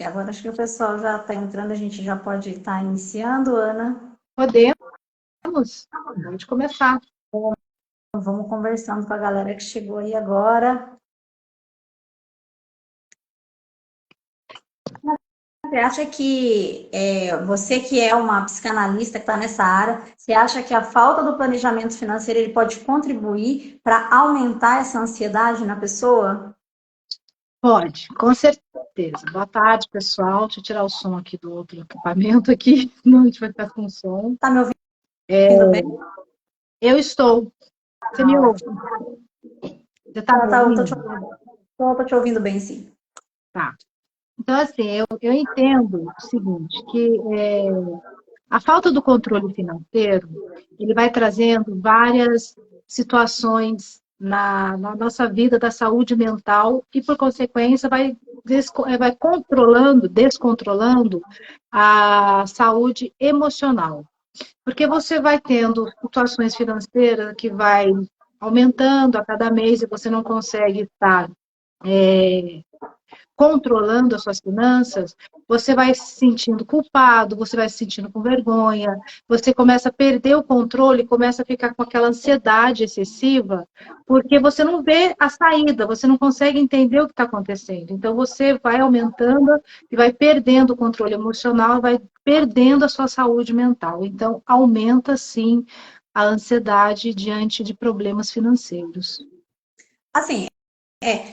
que agora acho que o pessoal já está entrando, a gente já pode estar iniciando, Ana. Podemos, pode começar. Vamos conversando com a galera que chegou aí agora. Você acha que você que é uma psicanalista que está nessa área, você acha que a falta do planejamento financeiro ele pode contribuir para aumentar essa ansiedade na pessoa? Pode, com certeza. Boa tarde, pessoal. Deixa eu tirar o som aqui do outro equipamento aqui, senão a gente vai ficar com som. Está me ouvindo bem? Eu estou. Você me ouve? Você está me ouvindo? Estou te ouvindo bem, sim. Tá. Então, assim, eu entendo o seguinte, que a falta do controle financeiro, ele vai trazendo várias situações na nossa vida da saúde mental e, por consequência, vai descontrolando a saúde emocional. Porque você vai tendo situações financeiras que vai aumentando a cada mês e você não consegue estar controlando as suas finanças, você vai se sentindo culpado, você vai se sentindo com vergonha, você começa a perder o controle, começa a ficar com aquela ansiedade excessiva, porque você não vê a saída, você não consegue entender o que está acontecendo. Então, você vai aumentando e vai perdendo o controle emocional, vai perdendo a sua saúde mental. Então, aumenta, sim, a ansiedade diante de problemas financeiros. Assim,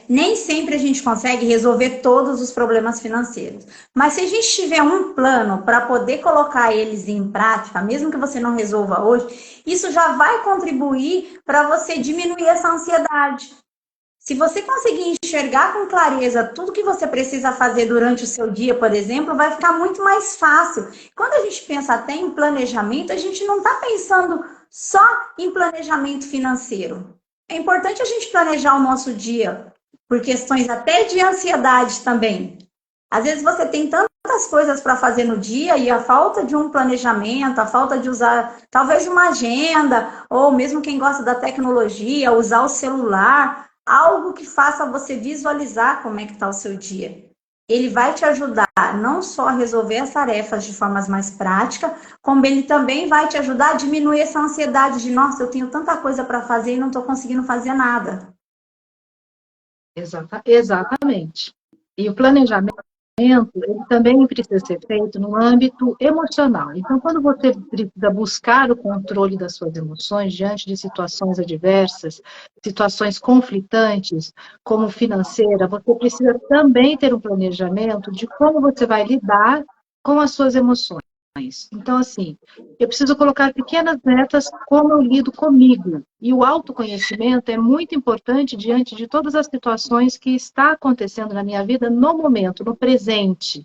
nem sempre a gente consegue resolver todos os problemas financeiros. Mas se a gente tiver um plano para poder colocar eles em prática, mesmo que você não resolva hoje, isso já vai contribuir para você diminuir essa ansiedade. Se você conseguir enxergar com clareza tudo que você precisa fazer durante o seu dia, por exemplo, vai ficar muito mais fácil. Quando a gente pensa até em planejamento, a gente não está pensando só em planejamento financeiro. É importante a gente planejar o nosso dia, por questões até de ansiedade também. Às vezes você tem tantas coisas para fazer no dia e a falta de um planejamento, a falta de usar talvez uma agenda, ou mesmo quem gosta da tecnologia, usar o celular, algo que faça você visualizar como é que está o seu dia. Ele vai te ajudar não só a resolver as tarefas de formas mais práticas, como ele também vai te ajudar a diminuir essa ansiedade de, nossa, eu tenho tanta coisa para fazer e não estou conseguindo fazer nada. Exatamente. E o planejamento, ele também precisa ser feito no âmbito emocional. Então, quando você precisa buscar o controle das suas emoções diante de situações adversas, situações conflitantes, como financeira, você precisa também ter um planejamento de como você vai lidar com as suas emoções. Então, assim, eu preciso colocar pequenas metas como eu lido comigo. E o autoconhecimento é muito importante diante de todas as situações que está acontecendo na minha vida no momento, no presente.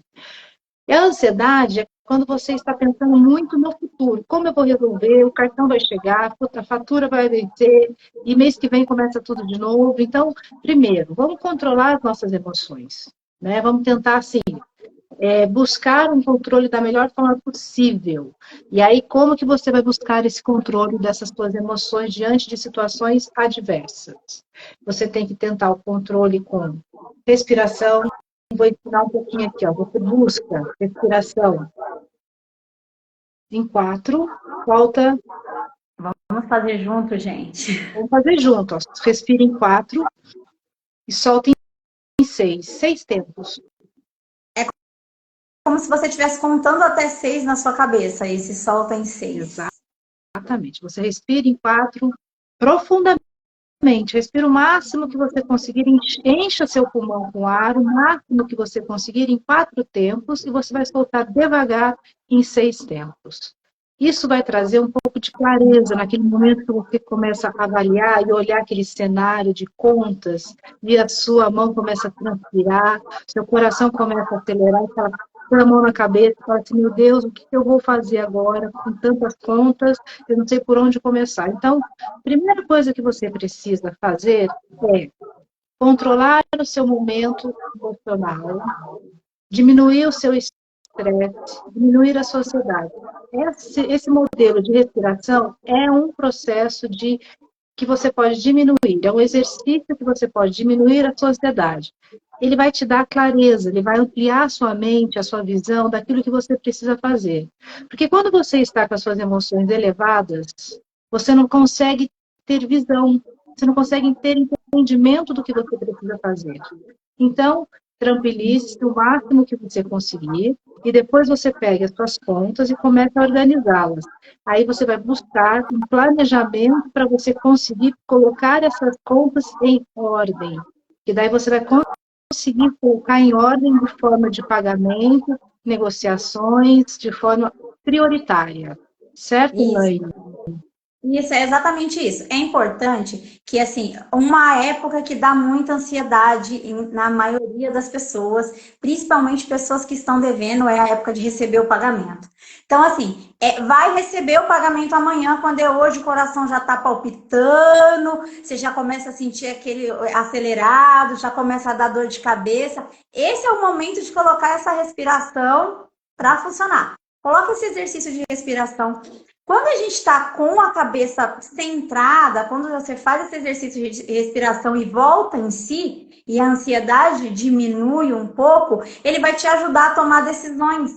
E a ansiedade é quando você está pensando muito no futuro. Como eu vou resolver? O cartão vai chegar, a fatura vai vencer, e mês que vem começa tudo de novo. Então, primeiro, vamos controlar as nossas emoções, né? Vamos tentar, assim, buscar um controle da melhor forma possível. E aí, como que você vai buscar esse controle dessas suas emoções diante de situações adversas? Você tem que tentar o controle com respiração. Vou ensinar um pouquinho aqui, ó. Você busca respiração em 4, volta. Vamos fazer junto, gente. Vamos fazer junto, ó. Respira em 4 e solta em 6. 6 tempos. Como se você estivesse contando até 6 na sua cabeça e se solta em 6. Exatamente. Você respira em 4 profundamente. Respira o máximo que você conseguir, encha seu pulmão com ar, o máximo que você conseguir em 4 tempos, e você vai soltar devagar em 6 tempos. Isso vai trazer um pouco de clareza naquele momento que você começa a avaliar e olhar aquele cenário de contas, e a sua mão começa a transpirar, seu coração começa a acelerar, aquela põe a mão na cabeça e fala assim, meu Deus, o que eu vou fazer agora com tantas contas? Eu não sei por onde começar. Então, a primeira coisa que você precisa fazer é controlar o seu momento emocional, diminuir o seu estresse, diminuir a sua ansiedade. Esse modelo de respiração é um processo que você pode diminuir, é um exercício que você pode diminuir a sua ansiedade. ele vai te dar clareza, ele vai ampliar a sua mente, a sua visão daquilo que você precisa fazer. Porque quando você está com as suas emoções elevadas, você não consegue ter visão, você não consegue ter entendimento do que você precisa fazer. Então, tranquilize-se o máximo que você conseguir e depois você pega as suas contas e começa a organizá-las. Aí você vai buscar um planejamento para você conseguir colocar essas contas em ordem. E daí você vai conseguir colocar em ordem de forma de pagamento, negociações, de forma prioritária. Certo, Isso. Elaine? Isso, é exatamente isso. É importante que, assim, uma época que dá muita ansiedade na maioria das pessoas, principalmente pessoas que estão devendo, é a época de receber o pagamento. Então, assim, vai receber o pagamento amanhã, quando é hoje, o coração já está palpitando, você já começa a sentir aquele acelerado, já começa a dar dor de cabeça. Esse é o momento de colocar essa respiração para funcionar. Coloca esse exercício de respiração. Quando a gente está com a cabeça centrada, quando você faz esse exercício de respiração e volta em si, e a ansiedade diminui um pouco, ele vai te ajudar a tomar decisões.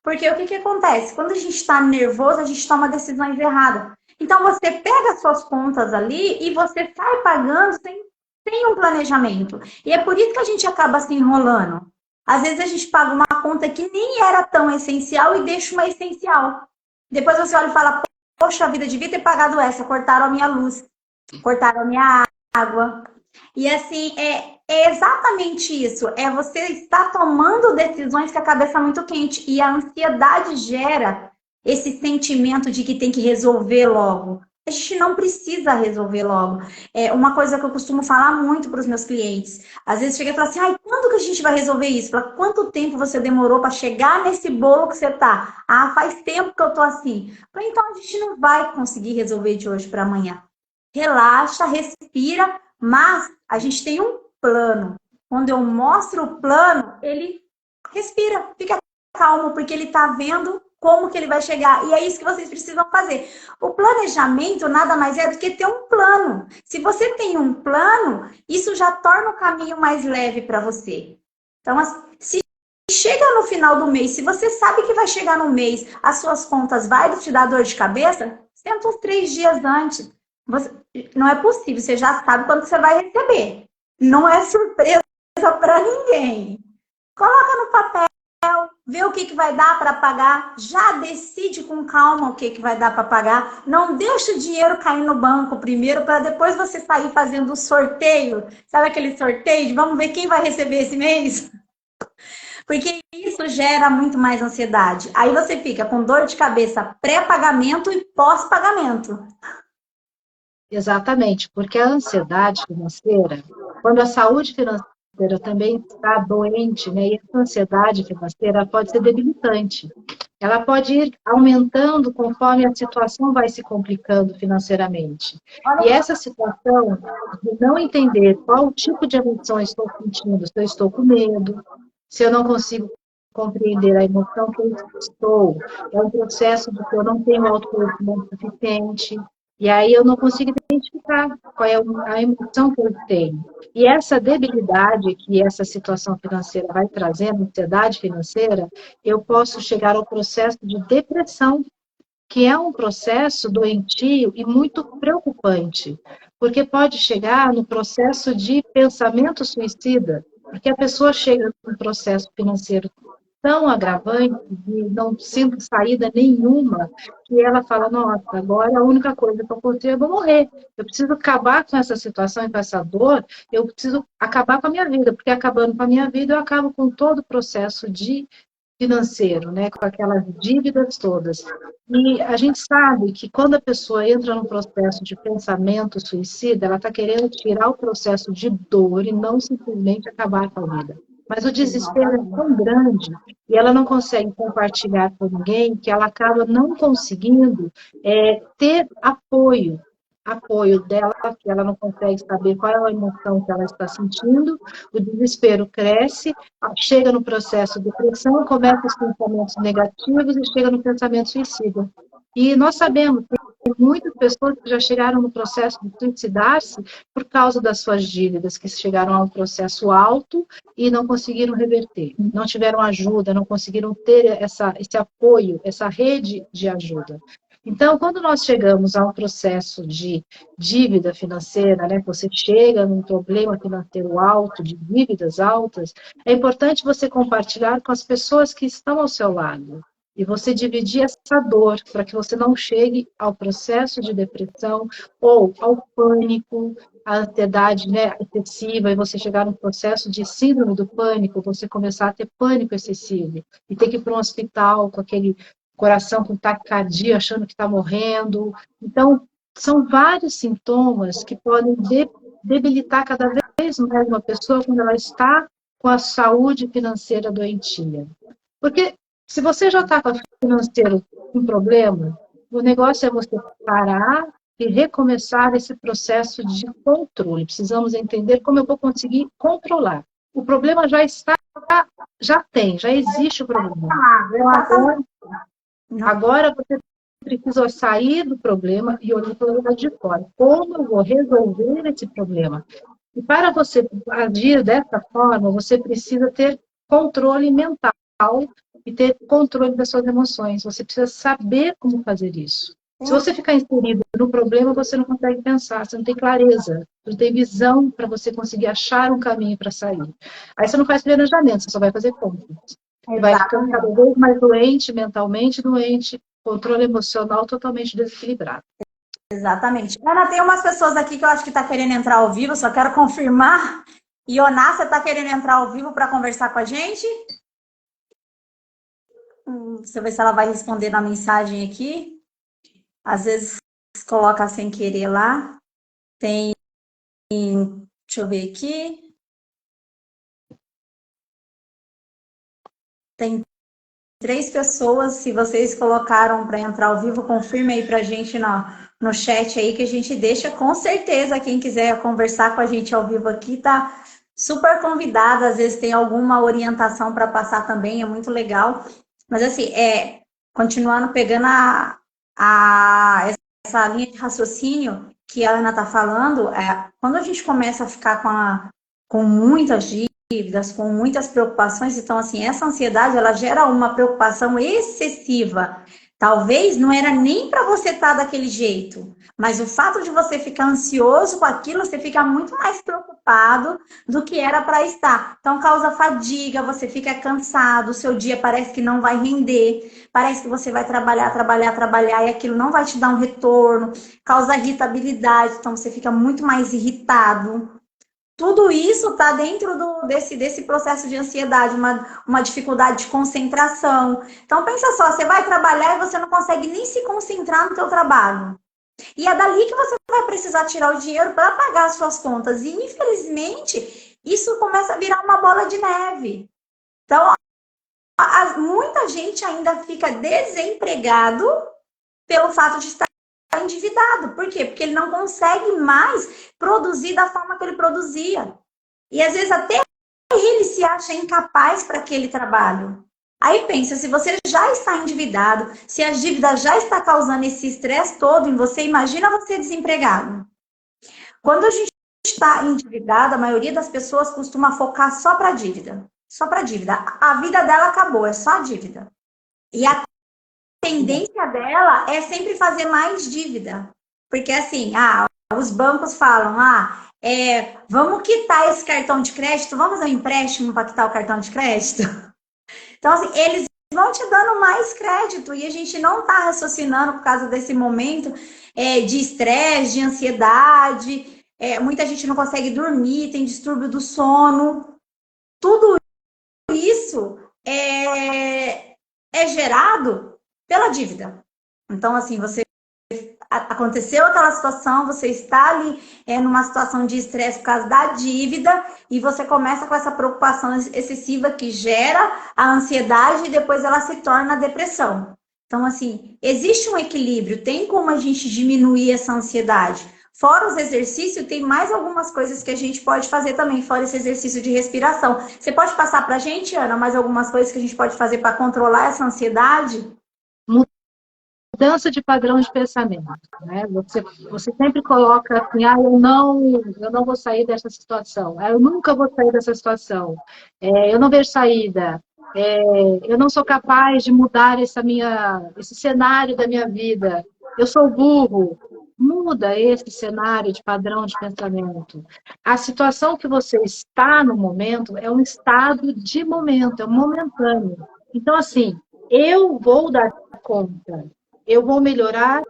Porque o que acontece? Quando a gente está nervoso, a gente toma decisões erradas. Então você pega as suas contas ali e você sai pagando sem um planejamento. E é por isso que a gente acaba se enrolando. Às vezes a gente paga uma conta que nem era tão essencial e deixa uma essencial. Depois você olha e fala, poxa vida, devia ter pagado essa, cortaram a minha luz, cortaram a minha água. E assim, é exatamente isso, é você estar tomando decisões com a cabeça muito quente. E a ansiedade gera esse sentimento de que tem que resolver logo. A gente não precisa resolver logo. É uma coisa que eu costumo falar muito para os meus clientes. Às vezes chega e fala assim, ai, quando que a gente vai resolver isso? Fala, quanto tempo você demorou para chegar nesse bolo que você tá? Ah, faz tempo que eu tô assim. Fala, então a gente não vai conseguir resolver de hoje para amanhã. Relaxa, respira, mas a gente tem um plano. Quando eu mostro o plano, ele respira, fica calmo, porque ele tá vendo como que ele vai chegar. E é isso que vocês precisam fazer. O planejamento nada mais é do que ter um plano. Se você tem um plano, isso já torna o caminho mais leve para você. Então, se chega no final do mês, se você sabe que vai chegar no mês, as suas contas vai te dar dor de cabeça, senta uns 3 dias antes. Não é possível, você já sabe quando você vai receber. Não é surpresa para ninguém. Coloca no papel, vê o que vai dar para pagar, já decide com calma o que vai dar para pagar. Não deixa o dinheiro cair no banco primeiro para depois você sair fazendo o sorteio. Sabe aquele sorteio de vamos ver quem vai receber esse mês? Porque isso gera muito mais ansiedade. Aí você fica com dor de cabeça pré-pagamento e pós-pagamento. Exatamente, porque a ansiedade financeira, quando a saúde financeira também está doente, né, e essa ansiedade financeira pode ser debilitante. Ela pode ir aumentando conforme a situação vai se complicando financeiramente. E essa situação de não entender qual tipo de emoção estou sentindo, se eu estou com medo, se eu não consigo compreender a emoção que eu estou, é um processo de que eu não tenho autoconhecimento suficiente, e aí eu não consigo identificar qual é a emoção que eu tenho. E essa debilidade que essa situação financeira vai trazendo, ansiedade financeira, eu posso chegar ao processo de depressão, que é um processo doentio e muito preocupante, porque pode chegar no processo de pensamento suicida, porque a pessoa chega num processo financeiro tão agravante, de não sinto saída nenhuma, que ela fala, nossa, agora a única coisa que eu consigo é eu vou morrer. Eu preciso acabar com essa situação e com essa dor, eu preciso acabar com a minha vida, porque acabando com a minha vida, eu acabo com todo o processo de financeiro, né, com aquelas dívidas todas. E a gente sabe que quando a pessoa entra num processo de pensamento suicida, ela está querendo tirar o processo de dor e não simplesmente acabar com a vida. Mas o desespero é tão grande e ela não consegue compartilhar com ninguém que ela acaba não conseguindo ter apoio dela, que ela não consegue saber qual é a emoção que ela está sentindo, o desespero cresce, chega no processo de depressão, começa os pensamentos negativos e chega no pensamento suicida. E nós sabemos que muitas pessoas que já chegaram no processo de suicidar-se por causa das suas dívidas, que chegaram a um processo alto e não conseguiram reverter, não tiveram ajuda, não conseguiram ter esse apoio, essa rede de ajuda. Então, quando nós chegamos a um processo de dívida financeira, né, você chega num problema financeiro alto, de dívidas altas, é importante você compartilhar com as pessoas que estão ao seu lado. E você dividir essa dor para que você não chegue ao processo de depressão ou ao pânico, à ansiedade, né, excessiva, e você chegar no processo de síndrome do pânico, você começar a ter pânico excessivo e ter que ir para um hospital com aquele coração com taquicardia, achando que está morrendo. Então, são vários sintomas que podem debilitar cada vez mais uma pessoa quando ela está com a saúde financeira doentia. Porque se você já está com o financeiro com problema, o negócio é você parar e recomeçar esse processo de controle. Precisamos entender como eu vou conseguir controlar. O problema já está, já existe o problema. Então, agora você precisa sair do problema e olhar para o lado de fora. Como eu vou resolver esse problema? E para você agir dessa forma, você precisa ter controle mental e ter controle das suas emoções. Você precisa saber como fazer isso. Se você ficar inserido no problema, você não consegue pensar, você não tem clareza, você não tem visão para você conseguir achar um caminho para sair. Aí você não faz planejamento, você só vai fazer compras. Você vai ficando cada vez mais doente, mentalmente doente, controle emocional totalmente desequilibrado. Exatamente. Ana, tem umas pessoas aqui que eu acho que está querendo entrar ao vivo, só quero confirmar. Ioná, você está querendo entrar ao vivo para conversar com a gente? Deixa eu ver se ela vai responder na mensagem aqui. Às vezes coloca sem querer lá. Tem. Deixa eu ver aqui. Tem 3 pessoas. Se vocês colocaram para entrar ao vivo, confirme aí para a gente no chat aí, que a gente deixa com certeza. Quem quiser conversar com a gente ao vivo aqui, tá super convidada. Às vezes tem alguma orientação para passar também, é muito legal. Mas assim, continuando pegando essa linha de raciocínio que a Ana está falando, quando a gente começa a ficar com muitas dívidas, com muitas preocupações, então assim, essa ansiedade, ela gera uma preocupação excessiva. Talvez não era nem para você estar daquele jeito, mas o fato de você ficar ansioso com aquilo, você fica muito mais preocupado do que era para estar. Então causa fadiga, você fica cansado, o seu dia parece que não vai render, parece que você vai trabalhar e aquilo não vai te dar um retorno, causa irritabilidade, então você fica muito mais irritado. Tudo isso está dentro desse processo de ansiedade, uma dificuldade de concentração. Então, pensa só, você vai trabalhar e você não consegue nem se concentrar no seu trabalho. E é dali que você vai precisar tirar o dinheiro para pagar as suas contas. E, infelizmente, isso começa a virar uma bola de neve. Então, muita gente ainda fica desempregado pelo fato de estar endividado. Por quê? Porque ele não consegue mais produzir da forma que ele produzia. E às vezes até ele se acha incapaz para aquele trabalho. Aí pensa, se você já está endividado, se a dívida já está causando esse estresse todo em você, imagina você desempregado. Quando a gente está endividado, a maioria das pessoas costuma focar só para a dívida. Só para a dívida. A vida dela acabou, é só a dívida. E a tendência dela é sempre fazer mais dívida. Porque assim, os bancos falam, vamos quitar esse cartão de crédito, vamos fazer um empréstimo para quitar o cartão de crédito? Então, assim, eles vão te dando mais crédito e a gente não está raciocinando por causa desse momento de estresse, de ansiedade, muita gente não consegue dormir, tem distúrbio do sono. Tudo isso é gerado pela dívida. Então, assim, aconteceu aquela situação, você está ali numa situação de estresse por causa da dívida e você começa com essa preocupação excessiva que gera a ansiedade e depois ela se torna a depressão. Então, assim, existe um equilíbrio, tem como a gente diminuir essa ansiedade. Fora os exercícios, tem mais algumas coisas que a gente pode fazer também, fora esse exercício de respiração. Você pode passar para a gente, Ana, mais algumas coisas que a gente pode fazer para controlar essa ansiedade? Mudar mudança de padrão de pensamento, né? Você sempre coloca assim, eu não vou sair dessa situação, eu nunca vou sair dessa situação, eu não vejo saída, eu não sou capaz de mudar esse cenário da minha vida, eu sou burro. Muda esse cenário de padrão de pensamento. A situação que você está no momento é um estado de momento, é momentâneo. Então, assim, eu vou dar conta, eu vou melhorar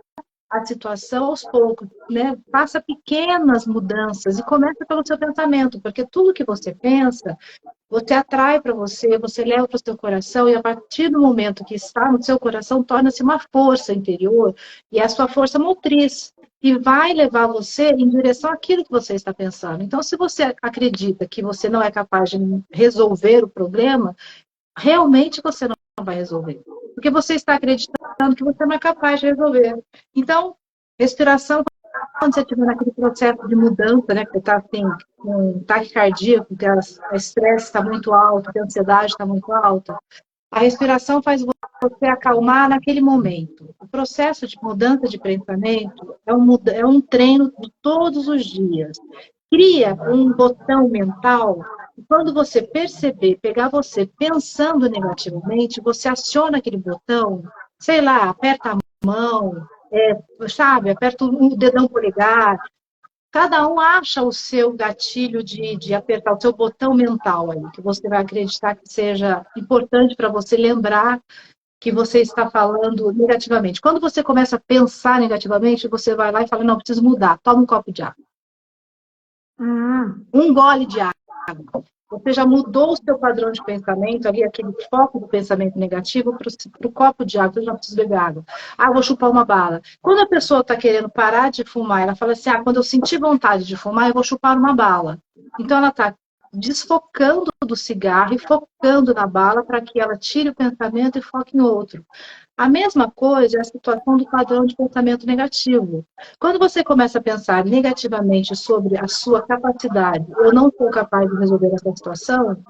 a situação aos poucos, né? Faça pequenas mudanças e comece pelo seu pensamento, porque tudo que você pensa, você atrai para você, você leva para o seu coração, e a partir do momento que está no seu coração, torna-se uma força interior, e é a sua força motriz, e vai levar você em direção àquilo que você está pensando. Então, se você acredita que você não é capaz de resolver o problema, realmente você não vai resolver. Porque você está acreditando que você não é capaz de resolver. Então, respiração, quando você estiver naquele processo de mudança, né, que você está assim, com taquicardia, porque o estresse está muito alto, a ansiedade está muito alta, a respiração faz você acalmar naquele momento. O processo de mudança de pensamento é um treino de todos os dias. Cria um botão mental e quando você perceber, pegar você pensando negativamente, você aciona aquele botão, sei lá, aperta a mão, sabe, aperta o dedão polegar. Cada um acha o seu gatilho de apertar o seu botão mental aí, que você vai acreditar que seja importante para você lembrar que você está falando negativamente. Quando você começa a pensar negativamente, você vai lá e fala, não, preciso mudar, toma um copo de água. Um gole de água. Você já mudou o seu padrão de pensamento, ali, aquele foco do pensamento negativo, para o copo de água. Eu já preciso beber água. Vou chupar uma bala. Quando a pessoa está querendo parar de fumar, ela fala assim, quando eu sentir vontade de fumar, eu vou chupar uma bala. Então, ela está desfocando do cigarro e focando na bala para que ela tire o pensamento e foque em outro. A mesma coisa é a situação do padrão de pensamento negativo. Quando você começa a pensar negativamente sobre a sua capacidade, eu não sou capaz de resolver essa situação,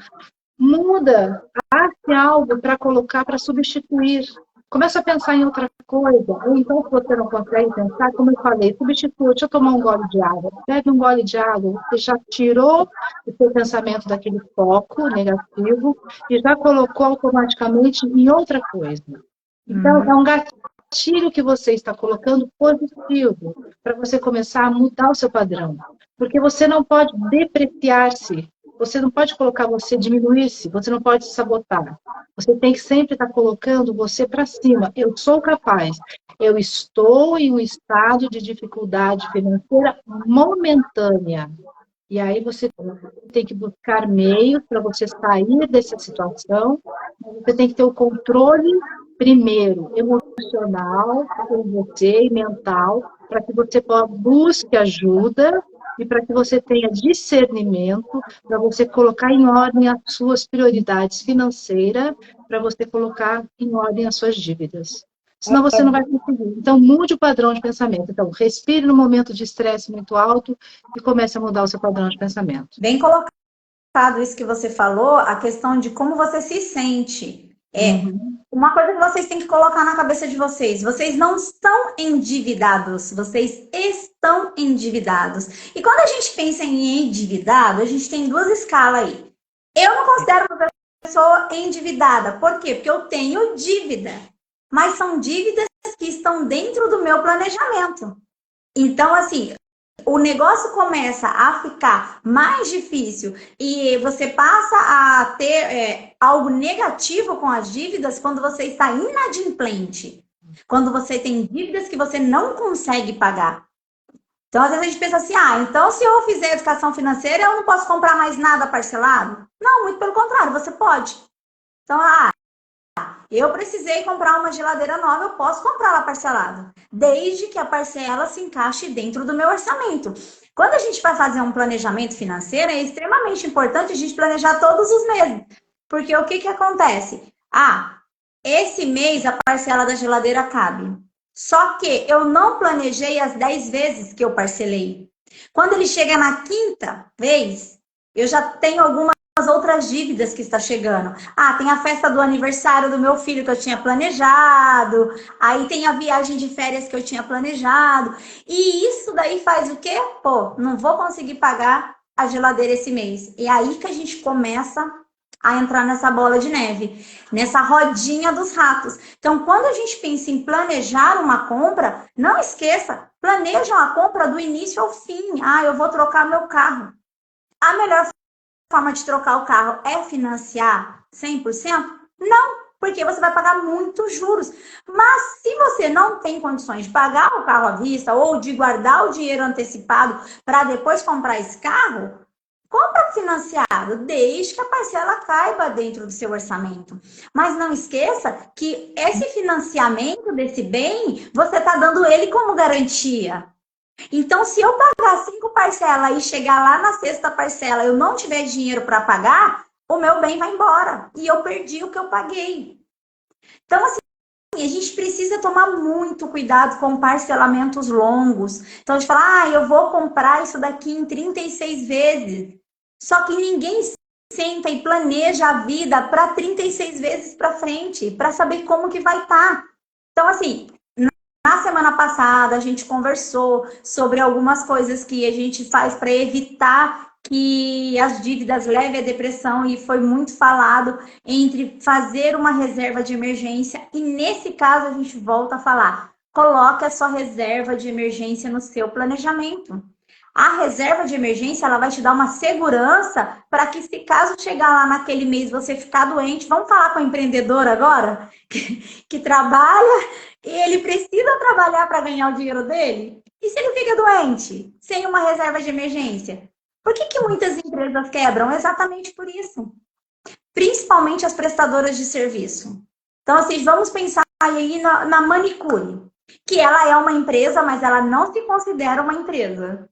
muda, ache algo para colocar, para substituir. Começa a pensar em outra coisa. Ou então, se você não consegue pensar, como eu falei, substitua, deixa eu tomar um gole de água. Bebe um gole de água, você já tirou o seu pensamento daquele foco negativo e já colocou automaticamente em outra coisa. Então, é um gatilho que você está colocando positivo para você começar a mudar o seu padrão. Porque você não pode depreciar-se, você não pode colocar você diminuir-se, você não pode se sabotar. Você tem que sempre estar colocando você para cima. Eu sou capaz. Eu estou em um estado de dificuldade financeira momentânea. E aí você tem que buscar meios para você sair dessa situação. Você tem que ter o controle primeiro, emocional, com você e mental, para que você busque ajuda e para que você tenha discernimento, para você colocar em ordem as suas prioridades financeiras, para você colocar em ordem as suas dívidas. Senão você não vai conseguir. Então, mude o padrão de pensamento. Então, respire no momento de estresse muito alto e comece a mudar o seu padrão de pensamento. Bem colocado isso que você falou, a questão de como você se sente. Uma coisa que vocês têm que colocar na cabeça de vocês não estão endividados, vocês estão endividados. E quando a gente pensa em endividado, a gente tem duas escalas aí. Eu não considero uma pessoa endividada. Por quê? Porque eu tenho dívida. Mas são dívidas que estão dentro do meu planejamento. Então, assim, o negócio começa a ficar mais difícil e você passa a ter algo negativo com as dívidas quando você está inadimplente. Quando você tem dívidas que você não consegue pagar. Então, às vezes a gente pensa assim, então se eu fizer educação financeira, eu não posso comprar mais nada parcelado? Não, muito pelo contrário, você pode. Então, eu precisei comprar uma geladeira nova, eu posso comprar ela parcelada, desde que a parcela se encaixe dentro do meu orçamento. Quando a gente vai fazer um planejamento financeiro, é extremamente importante a gente planejar todos os meses. Porque o que acontece? Esse mês a parcela da geladeira cabe. Só que eu não planejei as 10 vezes que eu parcelei. Quando ele chega na quinta vez, eu já tenho algumas outras dívidas que está chegando. Ah, tem a festa do aniversário do meu filho que eu tinha planejado, aí tem a viagem de férias que eu tinha planejado, e isso daí faz o quê? Pô, não vou conseguir pagar a geladeira esse mês. E aí que a gente começa a entrar nessa bola de neve, nessa rodinha dos ratos. Então, quando a gente pensa em planejar uma compra, não esqueça, planeja a compra do início ao fim. Ah, eu vou trocar meu carro. A melhor forma de trocar o carro é financiar 100%? Não, porque você vai pagar muitos juros. Mas se você não tem condições de pagar o carro à vista ou de guardar o dinheiro antecipado para depois comprar esse carro, compra financiado, desde que a parcela caiba dentro do seu orçamento. Mas não esqueça que esse financiamento desse bem, você está dando ele como garantia. Então, se eu pagar 5 parcelas e chegar lá na sexta parcela eu não tiver dinheiro para pagar, o meu bem vai embora. E eu perdi o que eu paguei. Então, assim, a gente precisa tomar muito cuidado com parcelamentos longos. Então, a gente fala, eu vou comprar isso daqui em 36 vezes. Só que ninguém senta e planeja a vida para 36 vezes para frente, para saber como que vai estar. Então, assim, na semana passada, a gente conversou sobre algumas coisas que a gente faz para evitar que as dívidas levem à depressão e foi muito falado entre fazer uma reserva de emergência e, nesse caso, a gente volta a falar, coloque a sua reserva de emergência no seu planejamento. A reserva de emergência, ela vai te dar uma segurança para que, se caso chegar lá naquele mês você ficar doente, vamos falar com o empreendedor agora, que trabalha e ele precisa trabalhar para ganhar o dinheiro dele? E se ele fica doente, sem uma reserva de emergência? Por que muitas empresas quebram? Exatamente por isso. Principalmente as prestadoras de serviço. Então, assim, vamos pensar aí na manicure, que ela é uma empresa, mas ela não se considera uma empresa.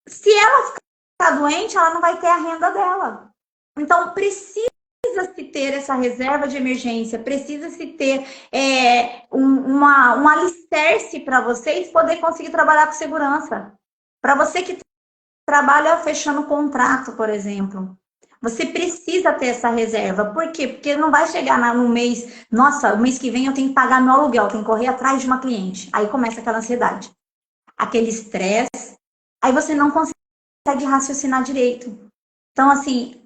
Se ela ficar doente, ela não vai ter a renda dela. Então, precisa-se ter essa reserva de emergência, precisa-se ter um alicerce para vocês poder conseguir trabalhar com segurança. Para você que trabalha fechando contrato, por exemplo, você precisa ter essa reserva. Por quê? Porque não vai chegar no mês, nossa, o mês que vem eu tenho que pagar meu aluguel, tenho que correr atrás de uma cliente. Aí começa aquela ansiedade, aquele estresse, aí você não consegue raciocinar direito. Então, assim,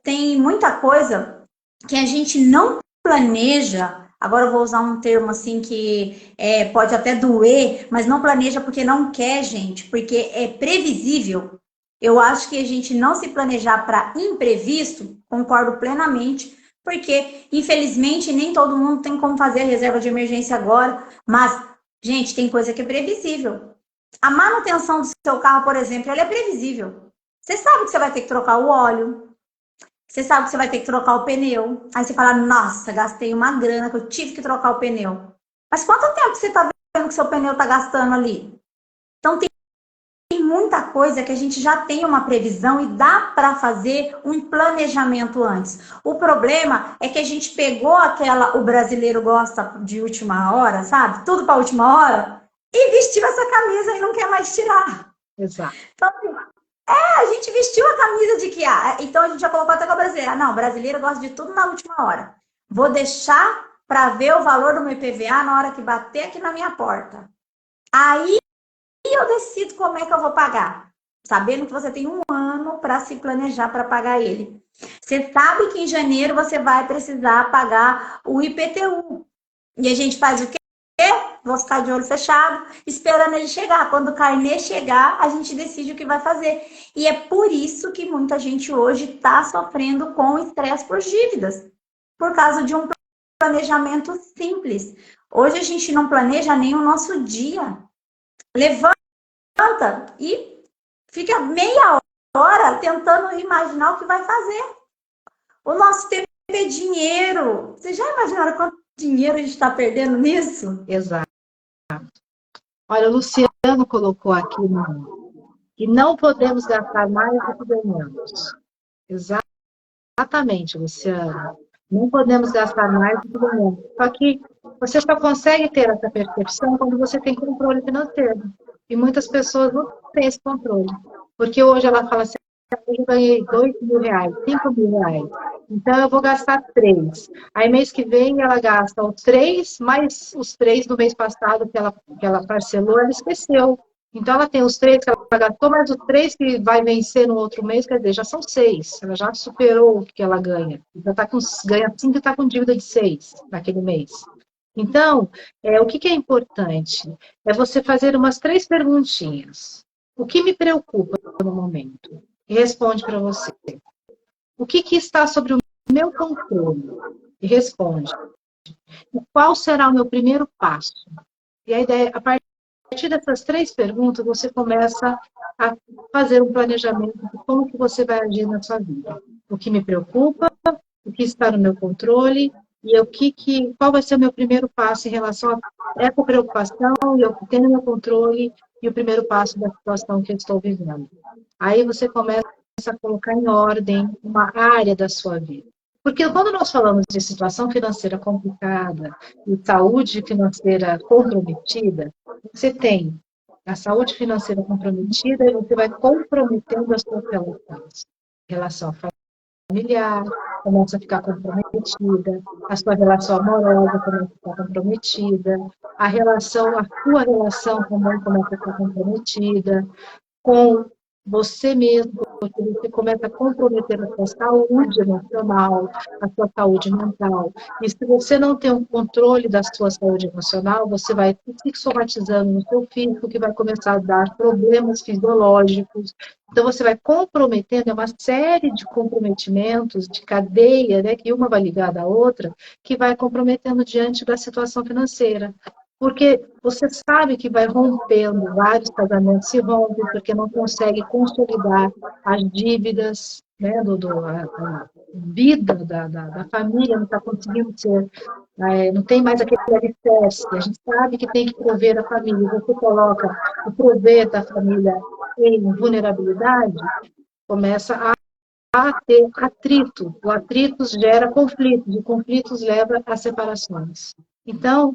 tem muita coisa que a gente não planeja. Agora eu vou usar um termo assim que pode até doer, mas não planeja porque não quer, gente, porque é previsível. Eu acho que a gente não se planejar para imprevisto, concordo plenamente, porque infelizmente nem todo mundo tem como fazer a reserva de emergência agora, mas, gente, tem coisa que é previsível. A manutenção do seu carro, por exemplo, ela é previsível. Você sabe que você vai ter que trocar o óleo, você sabe que você vai ter que trocar o pneu. Aí você fala, nossa, gastei uma grana que eu tive que trocar o pneu. Mas quanto tempo você está vendo que seu pneu está gastando ali? Então tem muita coisa que a gente já tem uma previsão e dá para fazer um planejamento antes. O problema é que a gente pegou o brasileiro gosta de última hora, sabe? Tudo para última hora. E vestiu essa camisa e não quer mais tirar. Exato. Então, a gente vestiu a camisa de que, então a gente já colocou até com a brasileira. Não, o brasileiro gosta de tudo na última hora. Vou deixar para ver o valor do meu IPVA na hora que bater aqui na minha porta. Aí eu decido como é que eu vou pagar. Sabendo que você tem 1 ano para se planejar para pagar ele. Você sabe que em janeiro você vai precisar pagar o IPTU. E a gente faz o quê? Vou ficar de olho fechado, esperando ele chegar. Quando o carnê chegar, a gente decide o que vai fazer. E é por isso que muita gente hoje está sofrendo com estresse por dívidas. Por causa de um planejamento simples. Hoje a gente não planeja nem o nosso dia. Levanta e fica meia hora tentando imaginar o que vai fazer. O nosso tempo é dinheiro. Vocês já imaginaram quanto dinheiro a gente está perdendo nisso? Exato. Olha, o Luciano colocou aqui que não podemos gastar mais do que ganhamos. Exatamente, Luciano. Não podemos gastar mais do que ganhamos. Só que você só consegue ter essa percepção quando você tem controle financeiro. E muitas pessoas não têm esse controle. Porque hoje ela fala assim, eu ganhei 2.000 reais, 5.000 reais. Então, eu vou gastar 3. Aí, mês que vem, ela gasta os 3, mais os 3 do mês passado que ela parcelou, ela esqueceu. Então, ela tem os 3 que ela gastou, mais os 3 que vai vencer no outro mês, quer dizer, já são 6. Ela já superou o que ela ganha. Já tá ganha 5 e está com dívida de 6 naquele mês. Então, o que é importante? É você fazer umas 3 perguntinhas. O que me preocupa no momento? E responde para você. O que está sobre o meu controle? E responde. E qual será o meu primeiro passo? E a ideia, a partir dessas 3 perguntas, você começa a fazer um planejamento de como que você vai agir na sua vida. O que me preocupa, o que está no meu controle e qual vai ser o meu primeiro passo em relação a essa preocupação e o que tem no meu controle e o primeiro passo da situação que eu estou vivendo. Aí você começa a colocar em ordem uma área da sua vida. Porque quando nós falamos de situação financeira complicada e saúde financeira comprometida, você tem a saúde financeira comprometida e você vai comprometendo as suas relações. Relação familiar começa a ficar comprometida, a sua relação amorosa começa a ficar comprometida, a sua relação também começa a ficar comprometida, com você mesmo, porque você começa a comprometer a sua saúde emocional, a sua saúde mental. E se você não tem um controle da sua saúde emocional, você vai se somatizando no seu físico, que vai começar a dar problemas fisiológicos. Então, você vai comprometendo, é uma série de comprometimentos, de cadeia, né, que uma vai ligada à outra, que vai comprometendo diante da situação financeira. Porque você sabe que vai rompendo, vários casamentos se rompem porque não consegue consolidar as dívidas, né, a vida da família não está conseguindo ser, não tem mais aquele alicerce. A gente sabe que tem que prover a família. Você coloca o prover da família em vulnerabilidade, começa a ter atrito. O atrito gera conflitos, e conflitos leva a separações. Então,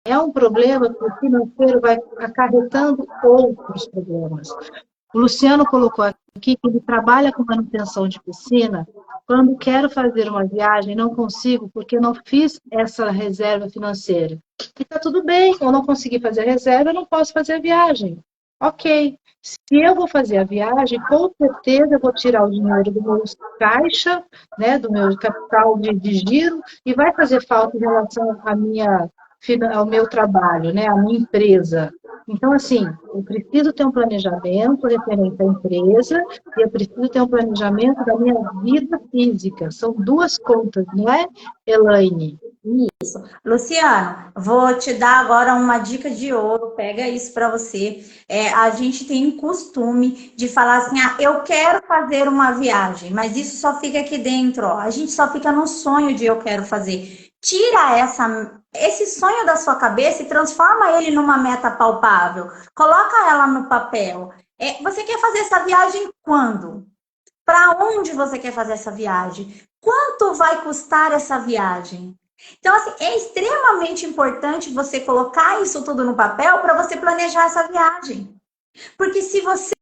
é um problema que o financeiro vai acarretando outros problemas. O Luciano colocou aqui que ele trabalha com manutenção de piscina. Quando quero fazer uma viagem, não consigo porque não fiz essa reserva financeira. E está tudo bem, eu não consegui fazer a reserva, eu não posso fazer a viagem. Ok. Se eu vou fazer a viagem, com certeza eu vou tirar o dinheiro do meu caixa, né, do meu capital de giro, e vai fazer falta em relação ao meu trabalho, né, à minha empresa. Então, assim, eu preciso ter um planejamento referente à empresa e eu preciso ter um planejamento da minha vida física. São 2 contas, não é, Elaine? Isso. Luciano, vou te dar agora uma dica de ouro, pega isso para você. A gente tem costume de falar assim, eu quero fazer uma viagem, mas isso só fica aqui dentro, ó. A gente só fica no sonho de eu quero fazer. Tira esse sonho da sua cabeça e transforma ele numa meta palpável. Coloca ela no papel. Você quer fazer essa viagem quando? Para onde você quer fazer essa viagem? Quanto vai custar essa viagem? Então, assim, é extremamente importante você colocar isso tudo no papel para você planejar essa viagem. Porque se você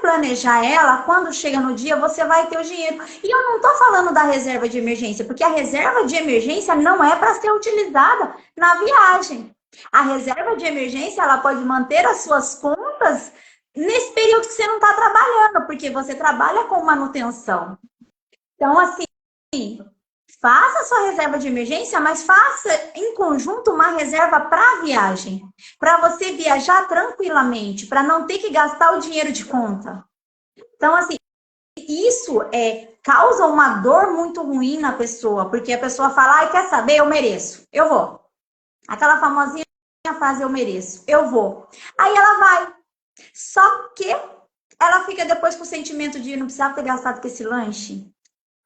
planejar ela, quando chega no dia, você vai ter o dinheiro. E eu não estou falando da reserva de emergência, porque a reserva de emergência não é para ser utilizada na viagem. A reserva de emergência, ela pode manter as suas contas nesse período que você não está trabalhando, porque você trabalha com manutenção. Então, assim, faça a sua reserva de emergência, mas faça em conjunto uma reserva para a viagem. Para você viajar tranquilamente, para não ter que gastar o dinheiro de conta. Então, assim, isso causa uma dor muito ruim na pessoa, porque a pessoa fala, quer saber, eu mereço, eu vou. Aquela famosinha frase, eu mereço, eu vou. Aí ela vai. Só que ela fica depois com o sentimento de não precisava ter gastado com esse lanche.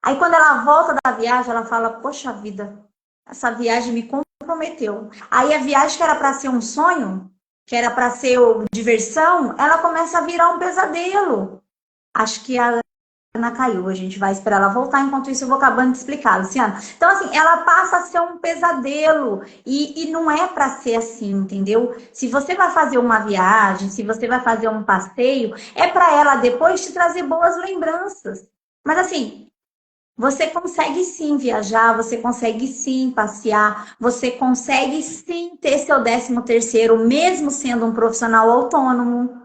Aí quando ela volta da viagem, ela fala, poxa vida, essa viagem me comprometeu. Aí a viagem que era para ser um sonho, que era para ser diversão, ela começa a virar um pesadelo. Acho que a Ana caiu, a gente vai esperar ela voltar, enquanto isso eu vou acabando de explicar, Luciana. Então, assim, ela passa a ser um pesadelo e não é para ser assim, entendeu? Se você vai fazer uma viagem, se você vai fazer um passeio, é para ela depois te trazer boas lembranças. Mas, assim, você consegue sim viajar, você consegue sim passear, você consegue sim ter seu 13º, mesmo sendo um profissional autônomo.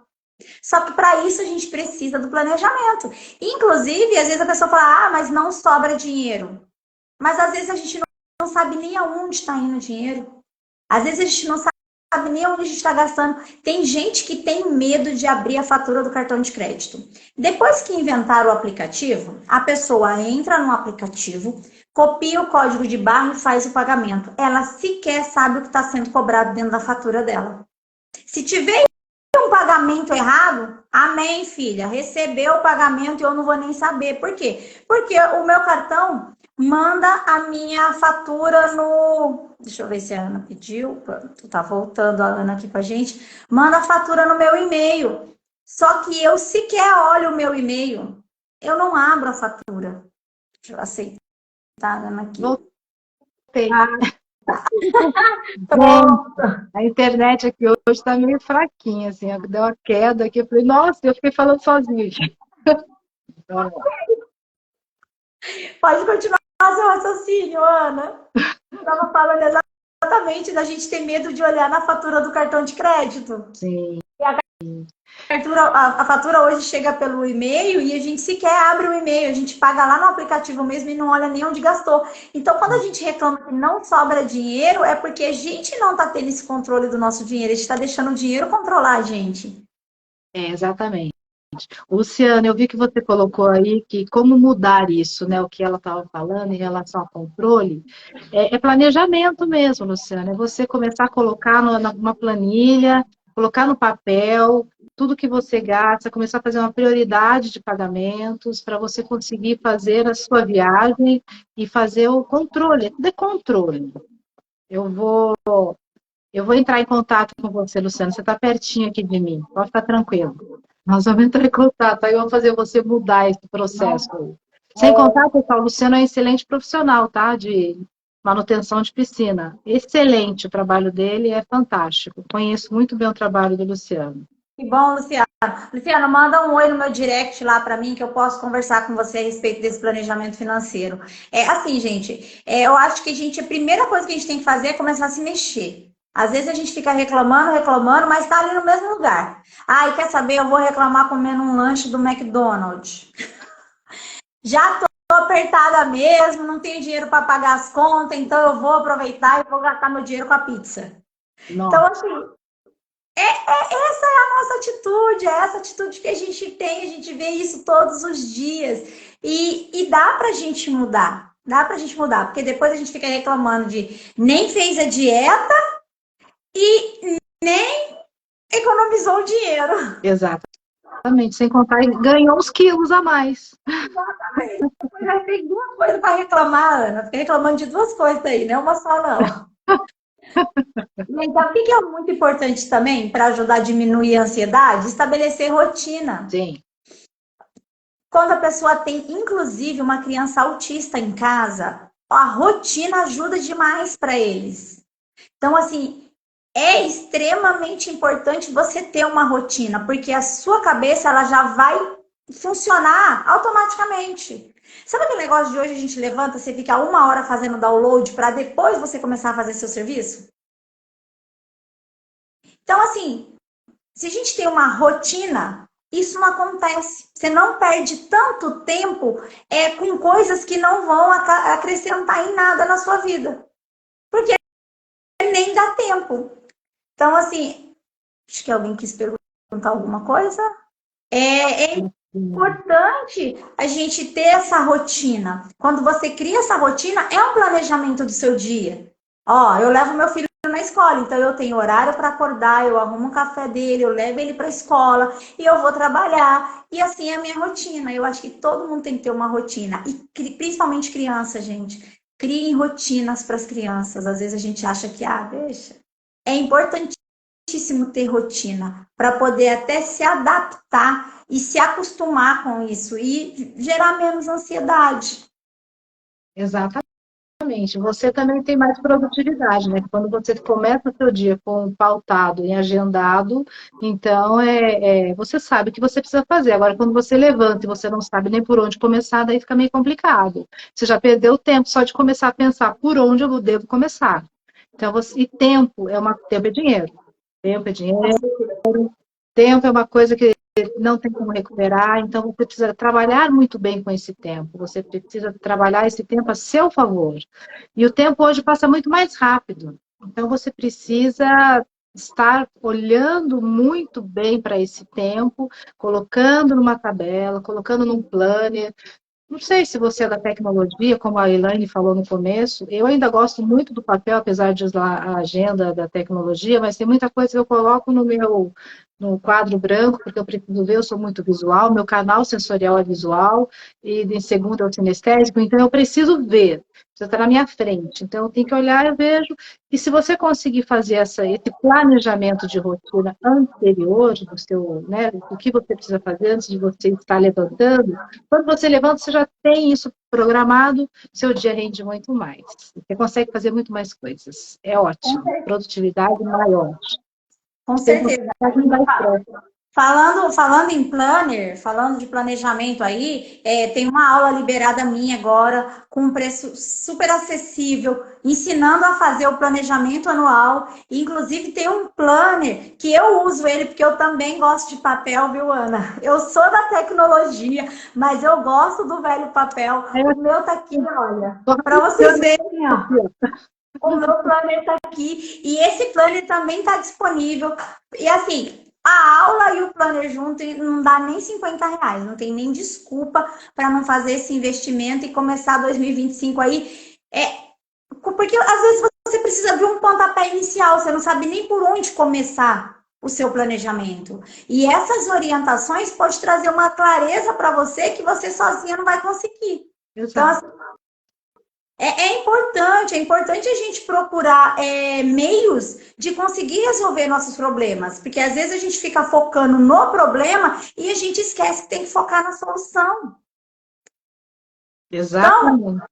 Só que para isso a gente precisa do planejamento. Inclusive, às vezes a pessoa fala, ah, mas não sobra dinheiro. Mas às vezes a gente não sabe nem aonde está indo o dinheiro. Às vezes a gente não sabe nem onde a gente está gastando. Tem gente que tem medo de abrir a fatura do cartão de crédito. Depois que inventaram o aplicativo, a pessoa entra no aplicativo, copia o código de barra e faz o pagamento. Ela sequer sabe o que está sendo cobrado dentro da fatura dela. Se tiver um pagamento errado, amém, filha. Recebeu o pagamento e eu não vou nem saber. Por quê? Porque o meu cartão manda a minha fatura no... Deixa eu ver se a Ana pediu. Tá voltando a Ana aqui pra gente. Manda a fatura no meu e-mail. Só que eu sequer olho o meu e-mail. Eu não abro a fatura. Deixa eu aceitar a Ana aqui. Voltei. Pronto. A internet aqui hoje está meio fraquinha, assim, deu uma queda aqui. Eu falei, nossa, eu fiquei falando sozinha. Pode continuar seu raciocínio, Ana. Eu estava falando exatamente da gente ter medo de olhar na fatura do cartão de crédito. Sim. A fatura hoje chega pelo e-mail e a gente sequer abre o e-mail, a gente paga lá no aplicativo mesmo e não olha nem onde gastou. Então, quando a gente reclama que não sobra dinheiro, é porque a gente não está tendo esse controle do nosso dinheiro, a gente está deixando o dinheiro controlar a gente. Exatamente. Luciana, eu vi que você colocou aí que como mudar isso, né? O que ela estava falando em relação ao controle, é planejamento mesmo, Luciana. É você começar a colocar numa planilha, colocar no papel tudo que você gasta, começar a fazer uma prioridade de pagamentos para você conseguir fazer a sua viagem e fazer o controle, tudo é controle. Eu vou entrar em contato com você, Luciana. Você está pertinho aqui de mim. Pode ficar tranquilo. Nós vamos entrar em contato. Aí eu vou fazer você mudar esse processo. Sem contar, pessoal, o Luciano é um excelente profissional, tá? De manutenção de piscina. Excelente o trabalho dele, é fantástico. Conheço muito bem o trabalho do Luciano. Que bom, Luciano. Luciano, manda um oi no meu direct lá para mim que eu posso conversar com você a respeito desse planejamento financeiro. É assim, gente, eu acho que a primeira coisa que a gente tem que fazer é começar a se mexer. Às vezes a gente fica reclamando, mas está ali no mesmo lugar. Ah, e quer saber? Eu vou reclamar comendo um lanche do McDonald's. Já tô apertada mesmo, não tenho dinheiro para pagar as contas, então eu vou aproveitar e vou gastar meu dinheiro com a pizza. Nossa. Então, assim, essa é a nossa atitude, é essa atitude que a gente tem, a gente vê isso todos os dias. E dá pra gente mudar, porque depois a gente fica reclamando de nem fez a dieta e nem economizou o dinheiro. Exatamente, sem contar, ganhou uns quilos a mais. Exatamente. Já tem duas coisas para reclamar, Ana. Fiquei reclamando de duas coisas aí, não uma só, não. Então, o que é muito importante também para ajudar a diminuir a ansiedade? Estabelecer rotina. Sim. Quando a pessoa tem, inclusive, uma criança autista em casa, a rotina ajuda demais para eles. Então, assim, é extremamente importante você ter uma rotina, porque a sua cabeça ela já vai funcionar automaticamente. Sabe aquele negócio de hoje a gente levanta, você fica 1 hora fazendo download para depois você começar a fazer seu serviço? Então, assim, se a gente tem uma rotina, isso não acontece. Você não perde tanto tempo com coisas que não vão acrescentar em nada na sua vida. Porque nem dá tempo. Então, assim, acho que alguém quis perguntar alguma coisa. É importante a gente ter essa rotina. Quando você cria essa rotina, é um planejamento do seu dia. Ó, eu levo meu filho na escola, então eu tenho horário para acordar, eu arrumo um café dele, eu levo ele para a escola e eu vou trabalhar. E assim é a minha rotina. Eu acho que todo mundo tem que ter uma rotina. E principalmente criança, gente. Criem rotinas para as crianças. Às vezes a gente acha que, deixa. É importantíssimo importantíssimo ter rotina para poder até se adaptar e se acostumar com isso e gerar menos ansiedade. Exatamente. Você também tem mais produtividade, né? Quando você começa o seu dia com pautado e agendado, então você sabe o que você precisa fazer. Agora, quando você levanta e você não sabe nem por onde começar, daí fica meio complicado. Você já perdeu tempo só de começar a pensar por onde eu devo começar. Então, e tempo é dinheiro. Tempo é dinheiro, tempo é uma coisa que não tem como recuperar, então você precisa trabalhar muito bem com esse tempo, você precisa trabalhar esse tempo a seu favor. E o tempo hoje passa muito mais rápido, então você precisa estar olhando muito bem para esse tempo, colocando numa tabela, colocando num planner. Não sei se você é da tecnologia, como a Elaine falou no começo, eu ainda gosto muito do papel, apesar de usar a agenda da tecnologia, mas tem muita coisa que eu coloco no quadro branco, porque eu preciso ver, eu sou muito visual, meu canal sensorial é visual, e em segundo é o sinestésico, então eu preciso ver, precisa estar na minha frente, então eu tenho que olhar, eu vejo, e se você conseguir fazer esse planejamento de rotina anterior do seu, né, o que você precisa fazer antes de você estar levantando, quando você levanta, você já tem isso programado, seu dia rende muito mais. Você consegue fazer muito mais coisas. É ótimo. Produtividade maior. Com Você certeza. consegue dar estresse. Falando em planner, falando de planejamento aí, tem uma aula liberada minha agora, com um preço super acessível, ensinando a fazer o planejamento anual. Inclusive, tem um planner que eu uso ele, porque eu também gosto de papel, viu, Ana? Eu sou da tecnologia, mas eu gosto do velho papel. O meu tá aqui, olha, para vocês verem, ó. O meu planner tá aqui. E esse planner também tá disponível. E assim, a aula e o planner junto não dá nem R$ 50, não tem nem desculpa para não fazer esse investimento e começar 2025 aí. Porque às vezes você precisa de um pontapé inicial, você não sabe nem por onde começar o seu planejamento. E essas orientações podem trazer uma clareza para você que você sozinha não vai conseguir. Então, assim, é importante a gente procurar meios de conseguir resolver nossos problemas, porque às vezes a gente fica focando no problema e a gente esquece que tem que focar na solução. Exatamente.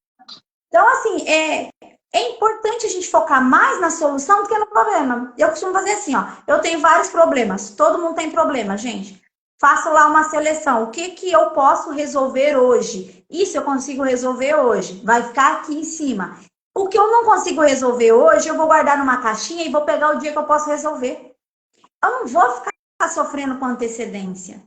Então assim, é importante a gente focar mais na solução do que no problema. Eu costumo fazer assim, ó, eu tenho vários problemas, todo mundo tem problema, gente. Faço lá uma seleção, o que eu posso resolver hoje? Isso eu consigo resolver hoje, vai ficar aqui em cima. O que eu não consigo resolver hoje, eu vou guardar numa caixinha e vou pegar o dia que eu posso resolver. Eu não vou ficar sofrendo com antecedência.